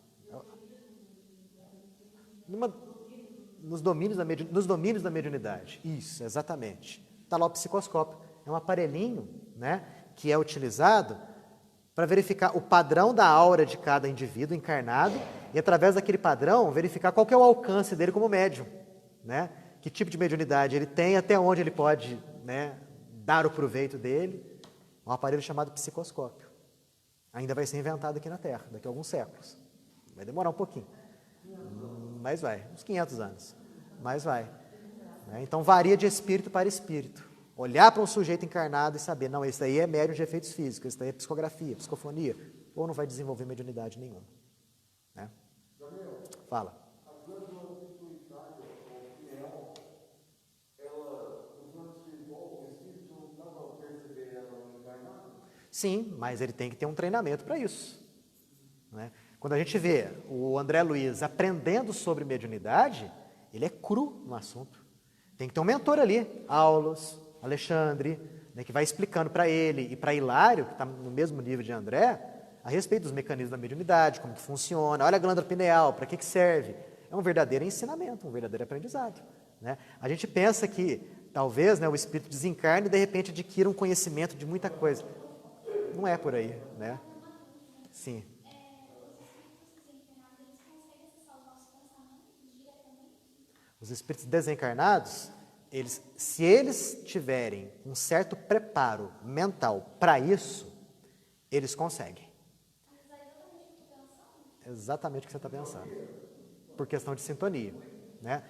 Nos domínios da mediunidade. Isso, exatamente. Está lá o psicoscópio. É um aparelhinho, né, que é utilizado para verificar o padrão da aura de cada indivíduo encarnado e, através daquele padrão, verificar qual que é o alcance dele como médium, né? Que tipo de mediunidade ele tem, até onde ele pode, né, dar o proveito dele. Um aparelho chamado psicoscópio. Ainda vai ser inventado aqui na Terra, daqui a alguns séculos. Vai demorar um pouquinho, mas vai, uns 500 anos, mas vai. Né? Então varia de espírito para espírito. Olhar para um sujeito encarnado e saber, não, esse daí é médium de efeitos físicos, esse daí é psicografia, psicofonia, ou não vai desenvolver mediunidade nenhuma. Né? Fala. A glândula pituitária, ou pineal, ela, no plano espiritual, o espírito não dá para perceber ela encarnada? Sim, mas ele tem que ter um treinamento para isso. Né? Quando a gente vê o André Luiz aprendendo sobre mediunidade, ele é cru no assunto. Tem que ter um mentor ali, Aulos, Alexandre, né, que vai explicando para ele e para Hilário, que está no mesmo nível de André, a respeito dos mecanismos da mediunidade, como que funciona, olha a glândula pineal, para que serve. É um verdadeiro ensinamento, um verdadeiro aprendizado. Né? A gente pensa que talvez, né, o espírito desencarne e de repente adquira um conhecimento de muita coisa. Não é por aí, né? Sim. Os espíritos desencarnados, se eles tiverem um certo preparo mental para isso, eles conseguem. Exatamente o que você está pensando. Por questão de sintonia. Né?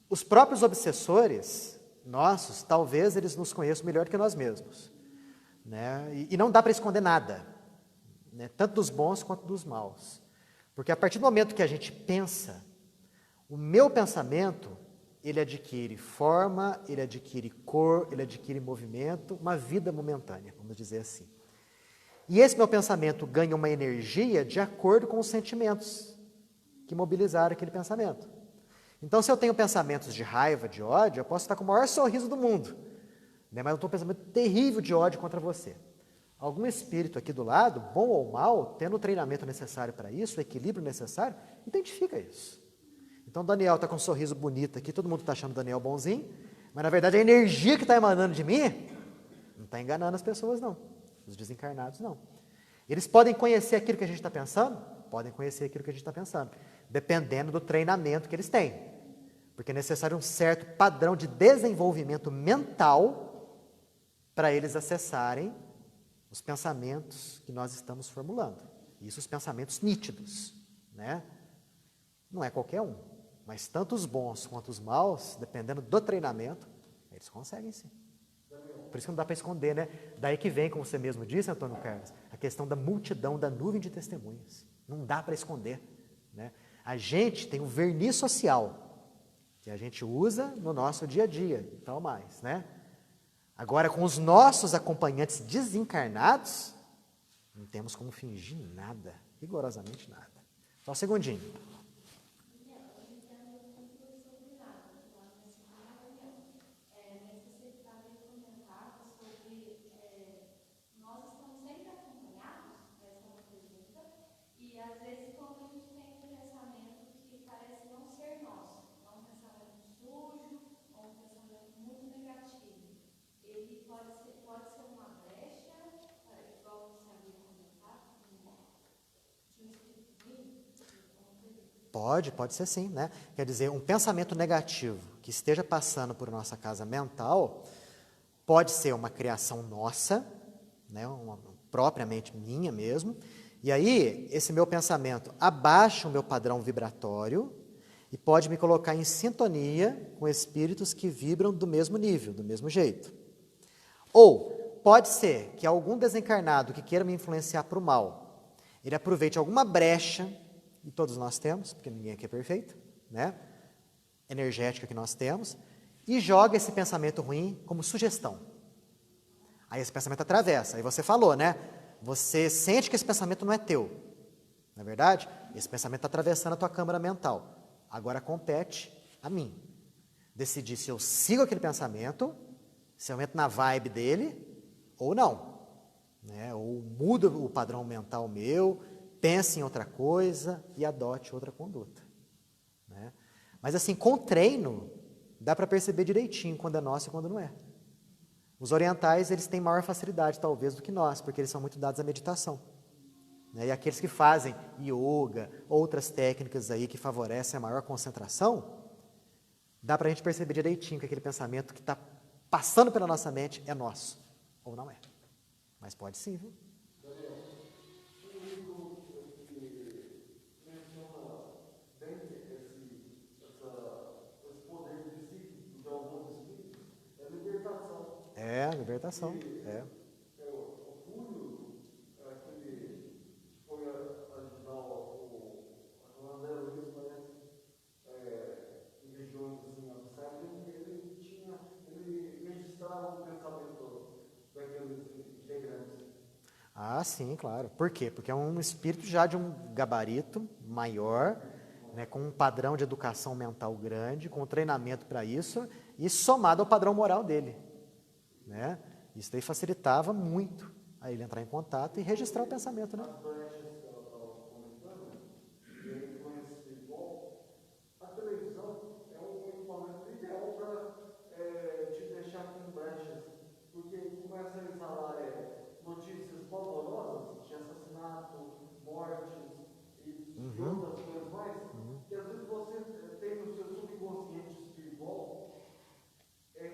Os próprios obsessores nossos, talvez eles nos conheçam melhor que nós mesmos. Né? E não dá para esconder nada. Né? Tanto dos bons quanto dos maus. Porque a partir do momento que a gente pensa, o meu pensamento, ele adquire forma, ele adquire cor, ele adquire movimento, uma vida momentânea, vamos dizer assim. E esse meu pensamento ganha uma energia de acordo com os sentimentos que mobilizaram aquele pensamento. Então, se eu tenho pensamentos de raiva, de ódio, eu posso estar com o maior sorriso do mundo, né? Mas eu estou com um pensamento terrível de ódio contra você. Algum espírito aqui do lado, bom ou mal, tendo o treinamento necessário para isso, o equilíbrio necessário, identifica isso. Então, Daniel está com um sorriso bonito aqui, todo mundo está achando o Daniel bonzinho, mas, na verdade, a energia que está emanando de mim não está enganando as pessoas, não. Os desencarnados, não. Eles podem conhecer aquilo que a gente está pensando? Podem conhecer aquilo que a gente está pensando, dependendo do treinamento que eles têm. Porque é necessário um certo padrão de desenvolvimento mental para eles acessarem os pensamentos que nós estamos formulando. Isso, os pensamentos nítidos, né? Não é qualquer um. Mas tanto os bons quanto os maus, dependendo do treinamento, eles conseguem sim. Por isso que não dá para esconder, né? Daí que vem, como você mesmo disse, Antônio Carlos, a questão da multidão, da nuvem de testemunhas. Não dá para esconder. Né? A gente tem um verniz social, que a gente usa no nosso dia a dia e tal mais. Né? Agora, com os nossos acompanhantes desencarnados, não temos como fingir nada, rigorosamente nada. Só um segundinho. Pode ser sim, né? Quer dizer, um pensamento negativo que esteja passando por nossa casa mental pode ser uma criação nossa, né? Propriamente minha mesmo, e aí esse meu pensamento abaixa o meu padrão vibratório e pode me colocar em sintonia com espíritos que vibram do mesmo nível, do mesmo jeito. Ou pode ser que algum desencarnado que queira me influenciar para o mal, ele aproveite alguma brecha, e todos nós temos, porque ninguém aqui é perfeito, né? Energética que nós temos, e joga esse pensamento ruim como sugestão. Aí esse pensamento atravessa, aí você falou, né? Você sente que esse pensamento não é teu, não é verdade? Esse pensamento está atravessando a tua câmara mental. Agora compete a mim. decidir se eu sigo aquele pensamento, se eu entro na vibe dele ou não. Né? Ou mudo o padrão mental meu, pense em outra coisa e adote outra conduta. Né? Mas assim, com treino, dá para perceber direitinho quando é nosso e quando não é. Os orientais, eles têm maior facilidade, talvez, do que nós, porque eles são muito dados à meditação. Né? E aqueles que fazem yoga, outras técnicas aí que favorecem a maior concentração, dá para a gente perceber direitinho que aquele pensamento que está passando pela nossa mente é nosso, ou não é. Mas pode sim, viu? Daniel, um livro que menciona bem esse poder psíquico de alguns espíritos é a libertação. É, libertação. É. O Fúrio, aquele que foi ajudar o André Luiz, parece, em regiões assim, abissais, ele registrava o pensamento daqueles integrantes. Ah, sim, claro. Por quê? Porque é um espírito já de um gabarito maior, né, com um padrão de educação mental grande, com treinamento para isso, e somado ao padrão moral dele. Né? Isso daí facilitava muito a ele entrar em contato e registrar o pensamento. Né? As brechas que ela estava comentando, e a influência espiritual, a televisão é um equipamento ideal para te deixar com brechas, porque começa a exalar notícias pavorosas de assassinato, mortes e outras coisas mais, que às vezes você tem no seu subconsciente espiritual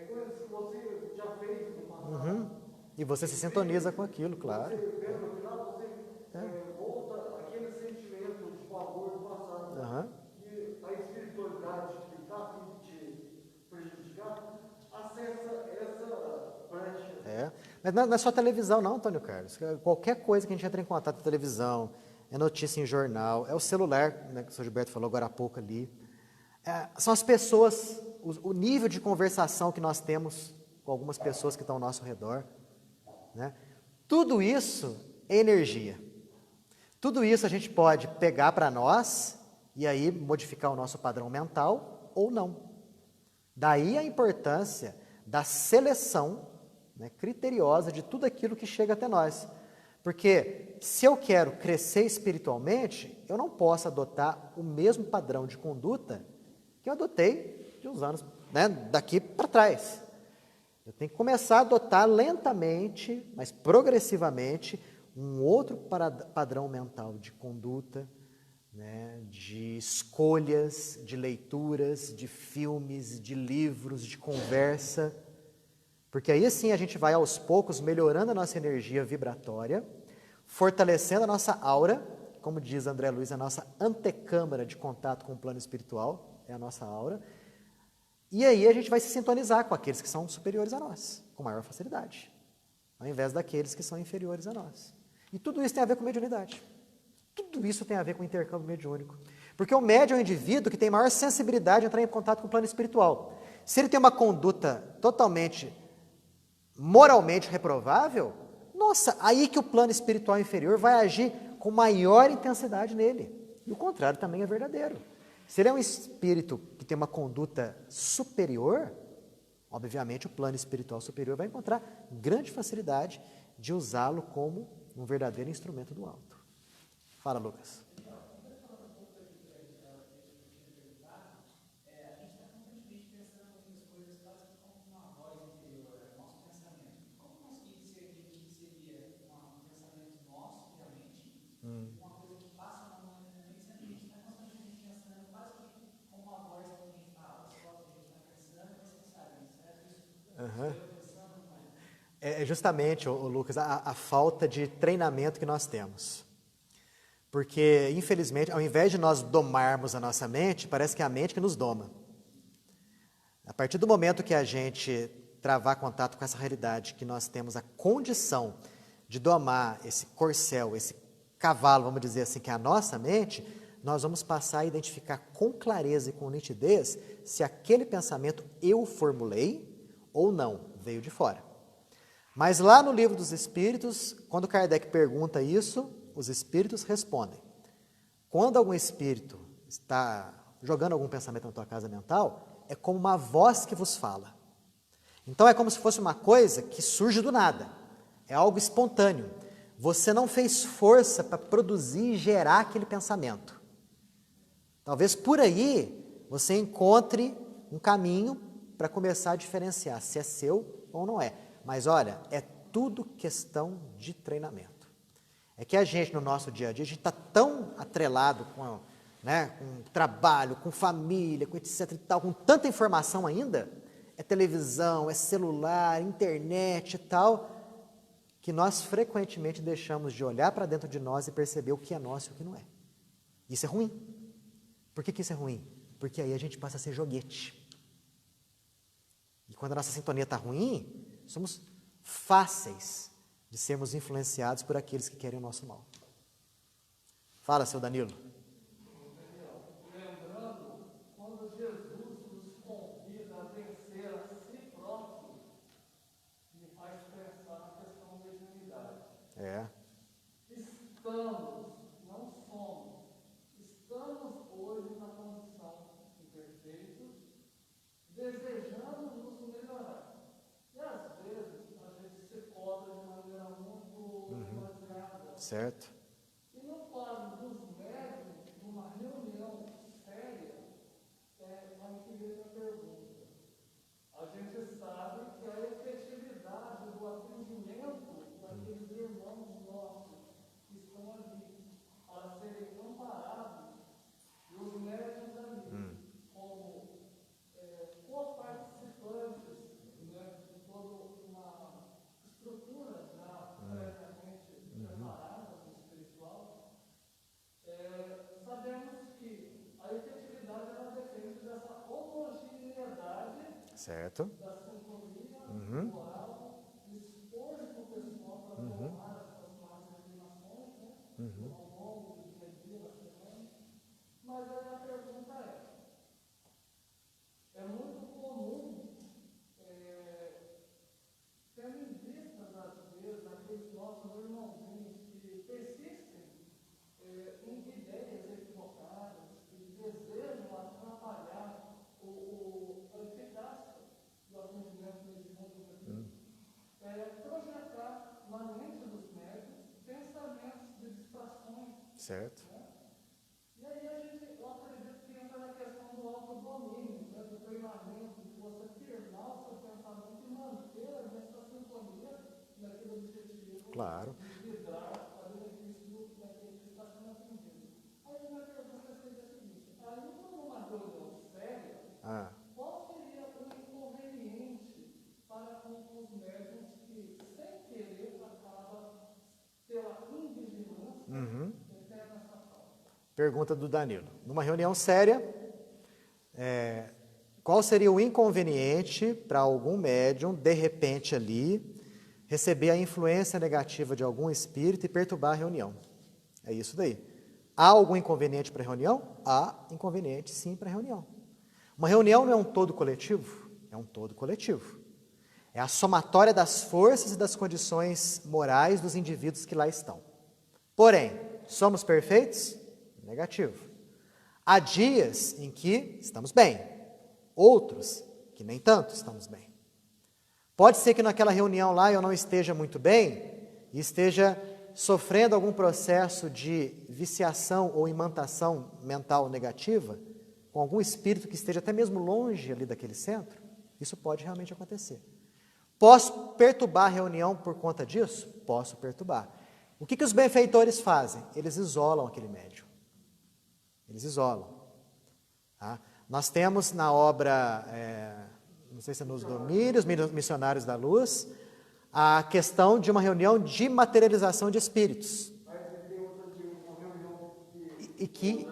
coisas que você já fez no passado. E você se sintoniza com aquilo, claro. Você vê no final, você volta àquele sentimento de pavor do passado. E a espiritualidade que está a fim de te prejudicar, acessa essa brecha. Mas não é só televisão não, Antônio Carlos. Qualquer coisa que a gente entra em contato com televisão, é notícia em jornal, é o celular, né, que o Sr. Gilberto falou agora há pouco ali. São as pessoas, o nível de conversação que nós temos com algumas pessoas que estão ao nosso redor. Né? Tudo isso é energia. Tudo isso a gente pode pegar para nós e aí modificar o nosso padrão mental ou não. Daí a importância da seleção, né, criteriosa de tudo aquilo que chega até nós. Porque se eu quero crescer espiritualmente, eu não posso adotar o mesmo padrão de conduta que eu adotei de uns anos, né, daqui para trás. Eu tenho que começar a adotar lentamente, mas progressivamente, um outro padrão mental de conduta, né, de escolhas, de leituras, de filmes, de livros, de conversa. Porque aí sim a gente vai aos poucos melhorando a nossa energia vibratória, fortalecendo a nossa aura, como diz André Luiz, a nossa antecâmara de contato com o plano espiritual, é a nossa aura. E aí a gente vai se sintonizar com aqueles que são superiores a nós, com maior facilidade, ao invés daqueles que são inferiores a nós. E tudo isso tem a ver com mediunidade. Tudo isso tem a ver com o intercâmbio mediúnico. Porque o médium é um indivíduo que tem maior sensibilidade de entrar em contato com o plano espiritual. Se ele tem uma conduta totalmente moralmente reprovável, nossa, aí que o plano espiritual inferior vai agir com maior intensidade nele. E o contrário também é verdadeiro. Se ele é um espírito que tem uma conduta superior, obviamente o plano espiritual superior vai encontrar grande facilidade de usá-lo como um verdadeiro instrumento do alto. Fala, Lucas. É justamente, Lucas, a falta de treinamento que nós temos. Porque, infelizmente, ao invés de nós domarmos a nossa mente, parece que é a mente que nos doma. A partir do momento que a gente travar contato com essa realidade, que nós temos a condição de domar esse corcel, esse cavalo, vamos dizer assim, que é a nossa mente, nós vamos passar a identificar com clareza e com nitidez se aquele pensamento eu formulei ou não, veio de fora. Mas lá no Livro dos Espíritos, quando Kardec pergunta isso, os espíritos respondem. Quando algum espírito está jogando algum pensamento na tua casa mental, é como uma voz que vos fala. Então é como se fosse uma coisa que surge do nada. É algo espontâneo. Você não fez força para produzir e gerar aquele pensamento. Talvez por aí você encontre um caminho para começar a diferenciar se é seu ou não é. Mas olha, é tudo questão de treinamento. É que a gente, no nosso dia a dia, a gente está tão atrelado com trabalho, com família, com etc e tal, com tanta informação ainda, é televisão, é celular, internet e tal, que nós frequentemente deixamos de olhar para dentro de nós e perceber o que é nosso e o que não é. Isso é ruim. Por que isso é ruim? Porque aí a gente passa a ser joguete. E quando a nossa sintonia está ruim, somos fáceis de sermos influenciados por aqueles que querem o nosso mal. Fala, seu Danilo. Lembrando, quando Jesus nos convida a vencer a si próprio, me faz pensar na questão da eternidade. Estamos, não somos, estamos hoje na condição imperfeitos, desejando nos melhorar. E às vezes a gente se cobra de maneira muito demasiada. Certo? E no quadro dos médicos, numa reunião séria, aí que vem a pergunta. A gente sabe que a efetividade do atendimento daqueles irmãos nossos que estão ali para serem amparados, e os médicos ali, como co-participantes, né, de toda uma estrutura já previamente preparada no espiritual, sabemos que a efetividade ela depende dessa homogeneidade Certo? da sintonia moral, do esforço pessoal para tomar essas más inclinações, né, ao longo do dia a dia, da semana. Mas aí a pergunta é muito comum, tendo em vista, às vezes, aqueles nossos irmãozinhos que persistem em ideias equivocadas, que desejam atrapalhar a eficácia do atendimento mediúnico, projetar na mente dos médicos pensamentos de distrações. Certo? E aí eu acredito que entra na questão do autodomínio, né, do treinamento, de você firmar o seu pensamento e manter nessa sintonia naquele objetivo. Claro. De livrar a benefício daquele que está sendo atendido. Aí a minha pergunta seria a seguinte: ainda numa reunião séria, qual seria o inconveniente para com os médiuns que, sem querer, acaba pela invigilância, eterna essa falta? Pergunta do Danilo. Numa reunião séria, qual seria o inconveniente para algum médium, de repente ali, receber a influência negativa de algum espírito e perturbar a reunião? É isso daí. Há algum inconveniente para a reunião? Há inconveniente, sim, para a reunião. Uma reunião não é um todo coletivo? É um todo coletivo. É a somatória das forças e das condições morais dos indivíduos que lá estão. Porém, somos perfeitos? Negativo. Há dias em que estamos bem, outros que nem tanto estamos bem. Pode ser que naquela reunião lá eu não esteja muito bem e esteja sofrendo algum processo de viciação ou imantação mental negativa, com algum espírito que esteja até mesmo longe ali daquele centro. Isso pode realmente acontecer. Posso perturbar a reunião por conta disso? Posso perturbar. O que os benfeitores fazem? Eles isolam aquele médium. Eles isolam. Tá? Nós temos na obra, não sei se é nos Domínios, Missionários da Luz, a questão de uma reunião de materialização de espíritos. Mas tem outra uma reunião E que... da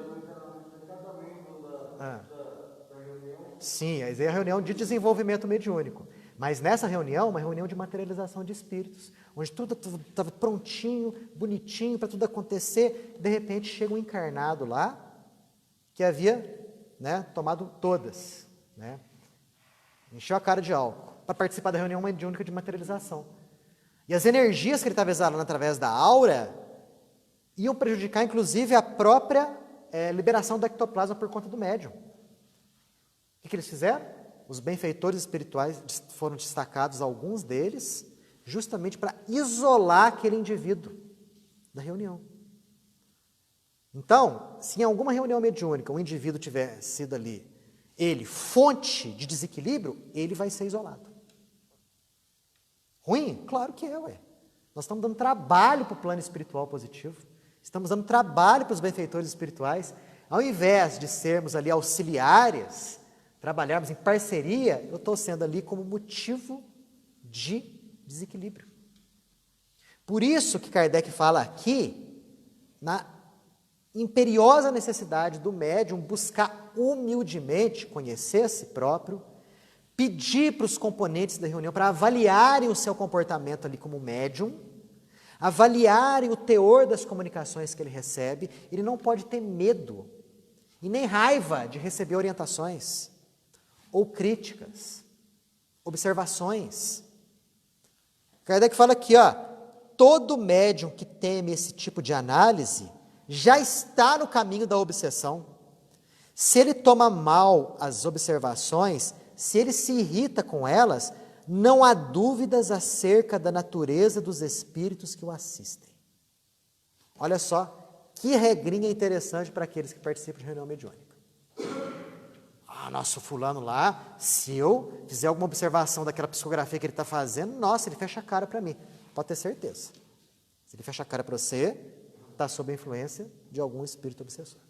reunião. Sim, é a reunião de desenvolvimento mediúnico. Mas nessa reunião, uma reunião de materialização de espíritos, onde tudo estava prontinho, bonitinho, para tudo acontecer, de repente chega um encarnado lá, que havia tomado todas, encheu a cara de álcool, para participar da reunião mediúnica de materialização. E as energias que ele estava exalando através da aura iam prejudicar, inclusive, a própria liberação do ectoplasma por conta do médium. O O que eles fizeram? Os benfeitores espirituais foram destacados, alguns deles, justamente para isolar aquele indivíduo da reunião. Então, se em alguma reunião mediúnica um indivíduo tiver sido ali, ele, fonte de desequilíbrio, ele vai ser isolado. Ruim? Claro que é, ué. Nós estamos dando trabalho para o plano espiritual positivo, estamos dando trabalho para os benfeitores espirituais, ao invés de sermos ali auxiliares, trabalharmos em parceria, eu estou sendo ali como motivo de desequilíbrio. Por isso que Kardec fala aqui, na imperiosa necessidade do médium buscar humildemente conhecer a si próprio, pedir para os componentes da reunião para avaliarem o seu comportamento ali como médium, avaliarem o teor das comunicações que ele recebe. Ele não pode ter medo e nem raiva de receber orientações ou críticas, observações. Kardec fala aqui, todo médium que teme esse tipo de análise já está no caminho da obsessão. Se ele toma mal as observações, se ele se irrita com elas, não há dúvidas acerca da natureza dos espíritos que o assistem. Olha só, que regrinha interessante para aqueles que participam de reunião mediúnica. Nosso fulano lá, se eu fizer alguma observação daquela psicografia que ele está fazendo, nossa, ele fecha a cara para mim. Pode ter certeza. Se ele fecha a cara para você, está sob a influência de algum espírito obsessor.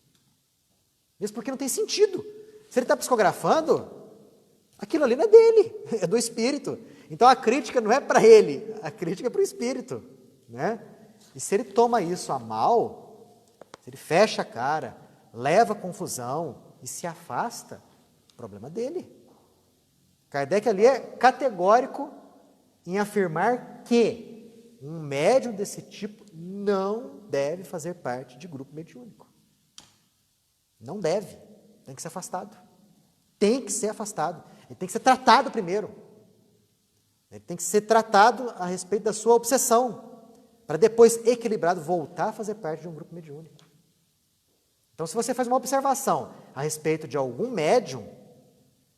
Mesmo porque não tem sentido. Se ele está psicografando, aquilo ali não é dele, é do espírito. Então a crítica não é para ele, a crítica é para o espírito, né? E se ele toma isso a mal, se ele fecha a cara, leva confusão e se afasta, problema dele. Kardec ali é categórico em afirmar que um médium desse tipo não deve fazer parte de grupo mediúnico. Não deve, tem que ser afastado. Tem que ser afastado. Ele tem que ser tratado primeiro. Ele tem que ser tratado a respeito da sua obsessão, para depois, equilibrado, voltar a fazer parte de um grupo mediúnico. Então, se você faz uma observação a respeito de algum médium,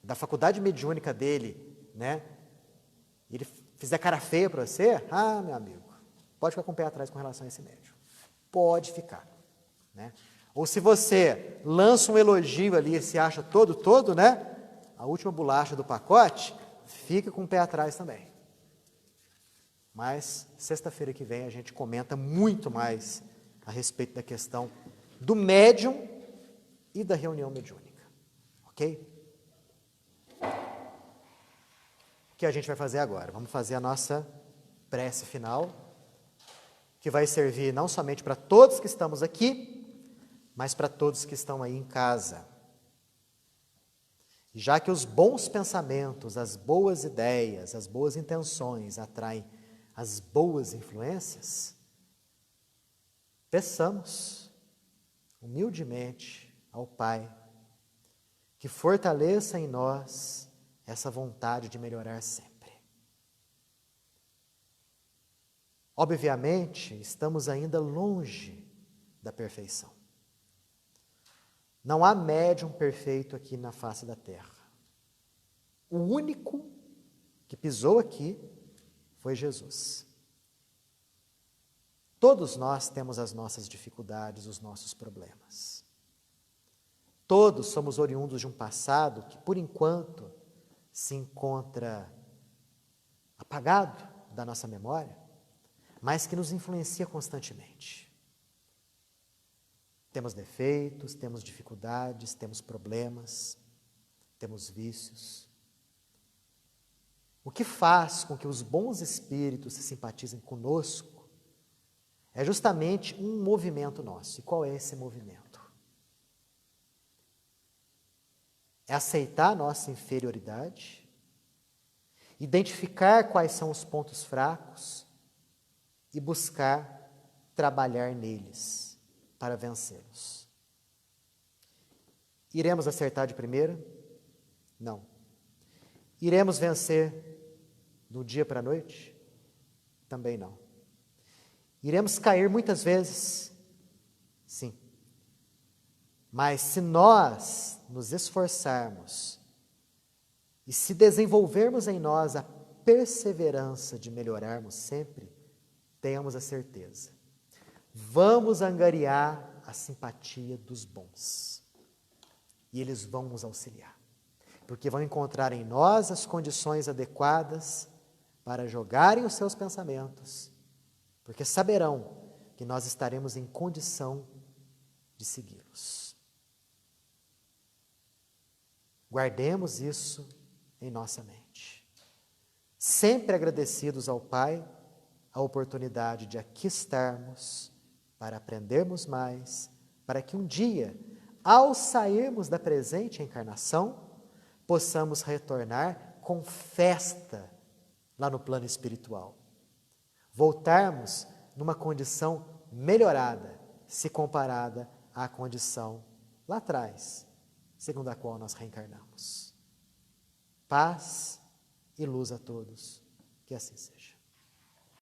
da faculdade mediúnica dele, né, e ele fizer cara feia para você, meu amigo, pode ficar com o pé atrás com relação a esse médium. Pode ficar, né? Ou se você lança um elogio ali e se acha todo, né, a última bolacha do pacote, fica com o pé atrás também. Mas, sexta-feira que vem, a gente comenta muito mais a respeito da questão do médium e da reunião mediúnica. Ok? O que a gente vai fazer agora? Vamos fazer a nossa prece final, que vai servir não somente para todos que estamos aqui, mas para todos que estão aí em casa. Já que os bons pensamentos, as boas ideias, as boas intenções atraem as boas influências, peçamos humildemente ao Pai que fortaleça em nós essa vontade de melhorar sempre. Obviamente, estamos ainda longe da perfeição. Não há médium perfeito aqui na face da terra. O único que pisou aqui foi Jesus. Todos nós temos as nossas dificuldades, os nossos problemas. Todos somos oriundos de um passado que, por enquanto, se encontra apagado da nossa memória, mas que nos influencia constantemente. Temos defeitos, temos dificuldades, temos problemas, temos vícios. O que faz com que os bons espíritos se simpatizem conosco é justamente um movimento nosso. E qual é esse movimento? É aceitar a nossa inferioridade, identificar quais são os pontos fracos e buscar trabalhar neles para vencê-los. Iremos acertar de primeira? Não. Iremos vencer do dia para a noite? Também não. Iremos cair muitas vezes? Sim. Mas se nós nos esforçarmos E se desenvolvermos em nós a perseverança de melhorarmos sempre, tenhamos a certeza, vamos angariar a simpatia dos bons. E eles vão nos auxiliar, porque vão encontrar em nós as condições adequadas para jogarem os seus pensamentos, porque saberão que nós estaremos em condição de segui-los. Guardemos isso em nossa mente, sempre agradecidos ao Pai a oportunidade de aqui estarmos para aprendermos mais, para que um dia, ao sairmos da presente encarnação, possamos retornar com festa lá no plano espiritual. Voltarmos numa condição melhorada, se comparada à condição lá atrás, segundo a qual nós reencarnamos. Paz e luz a todos, que assim seja.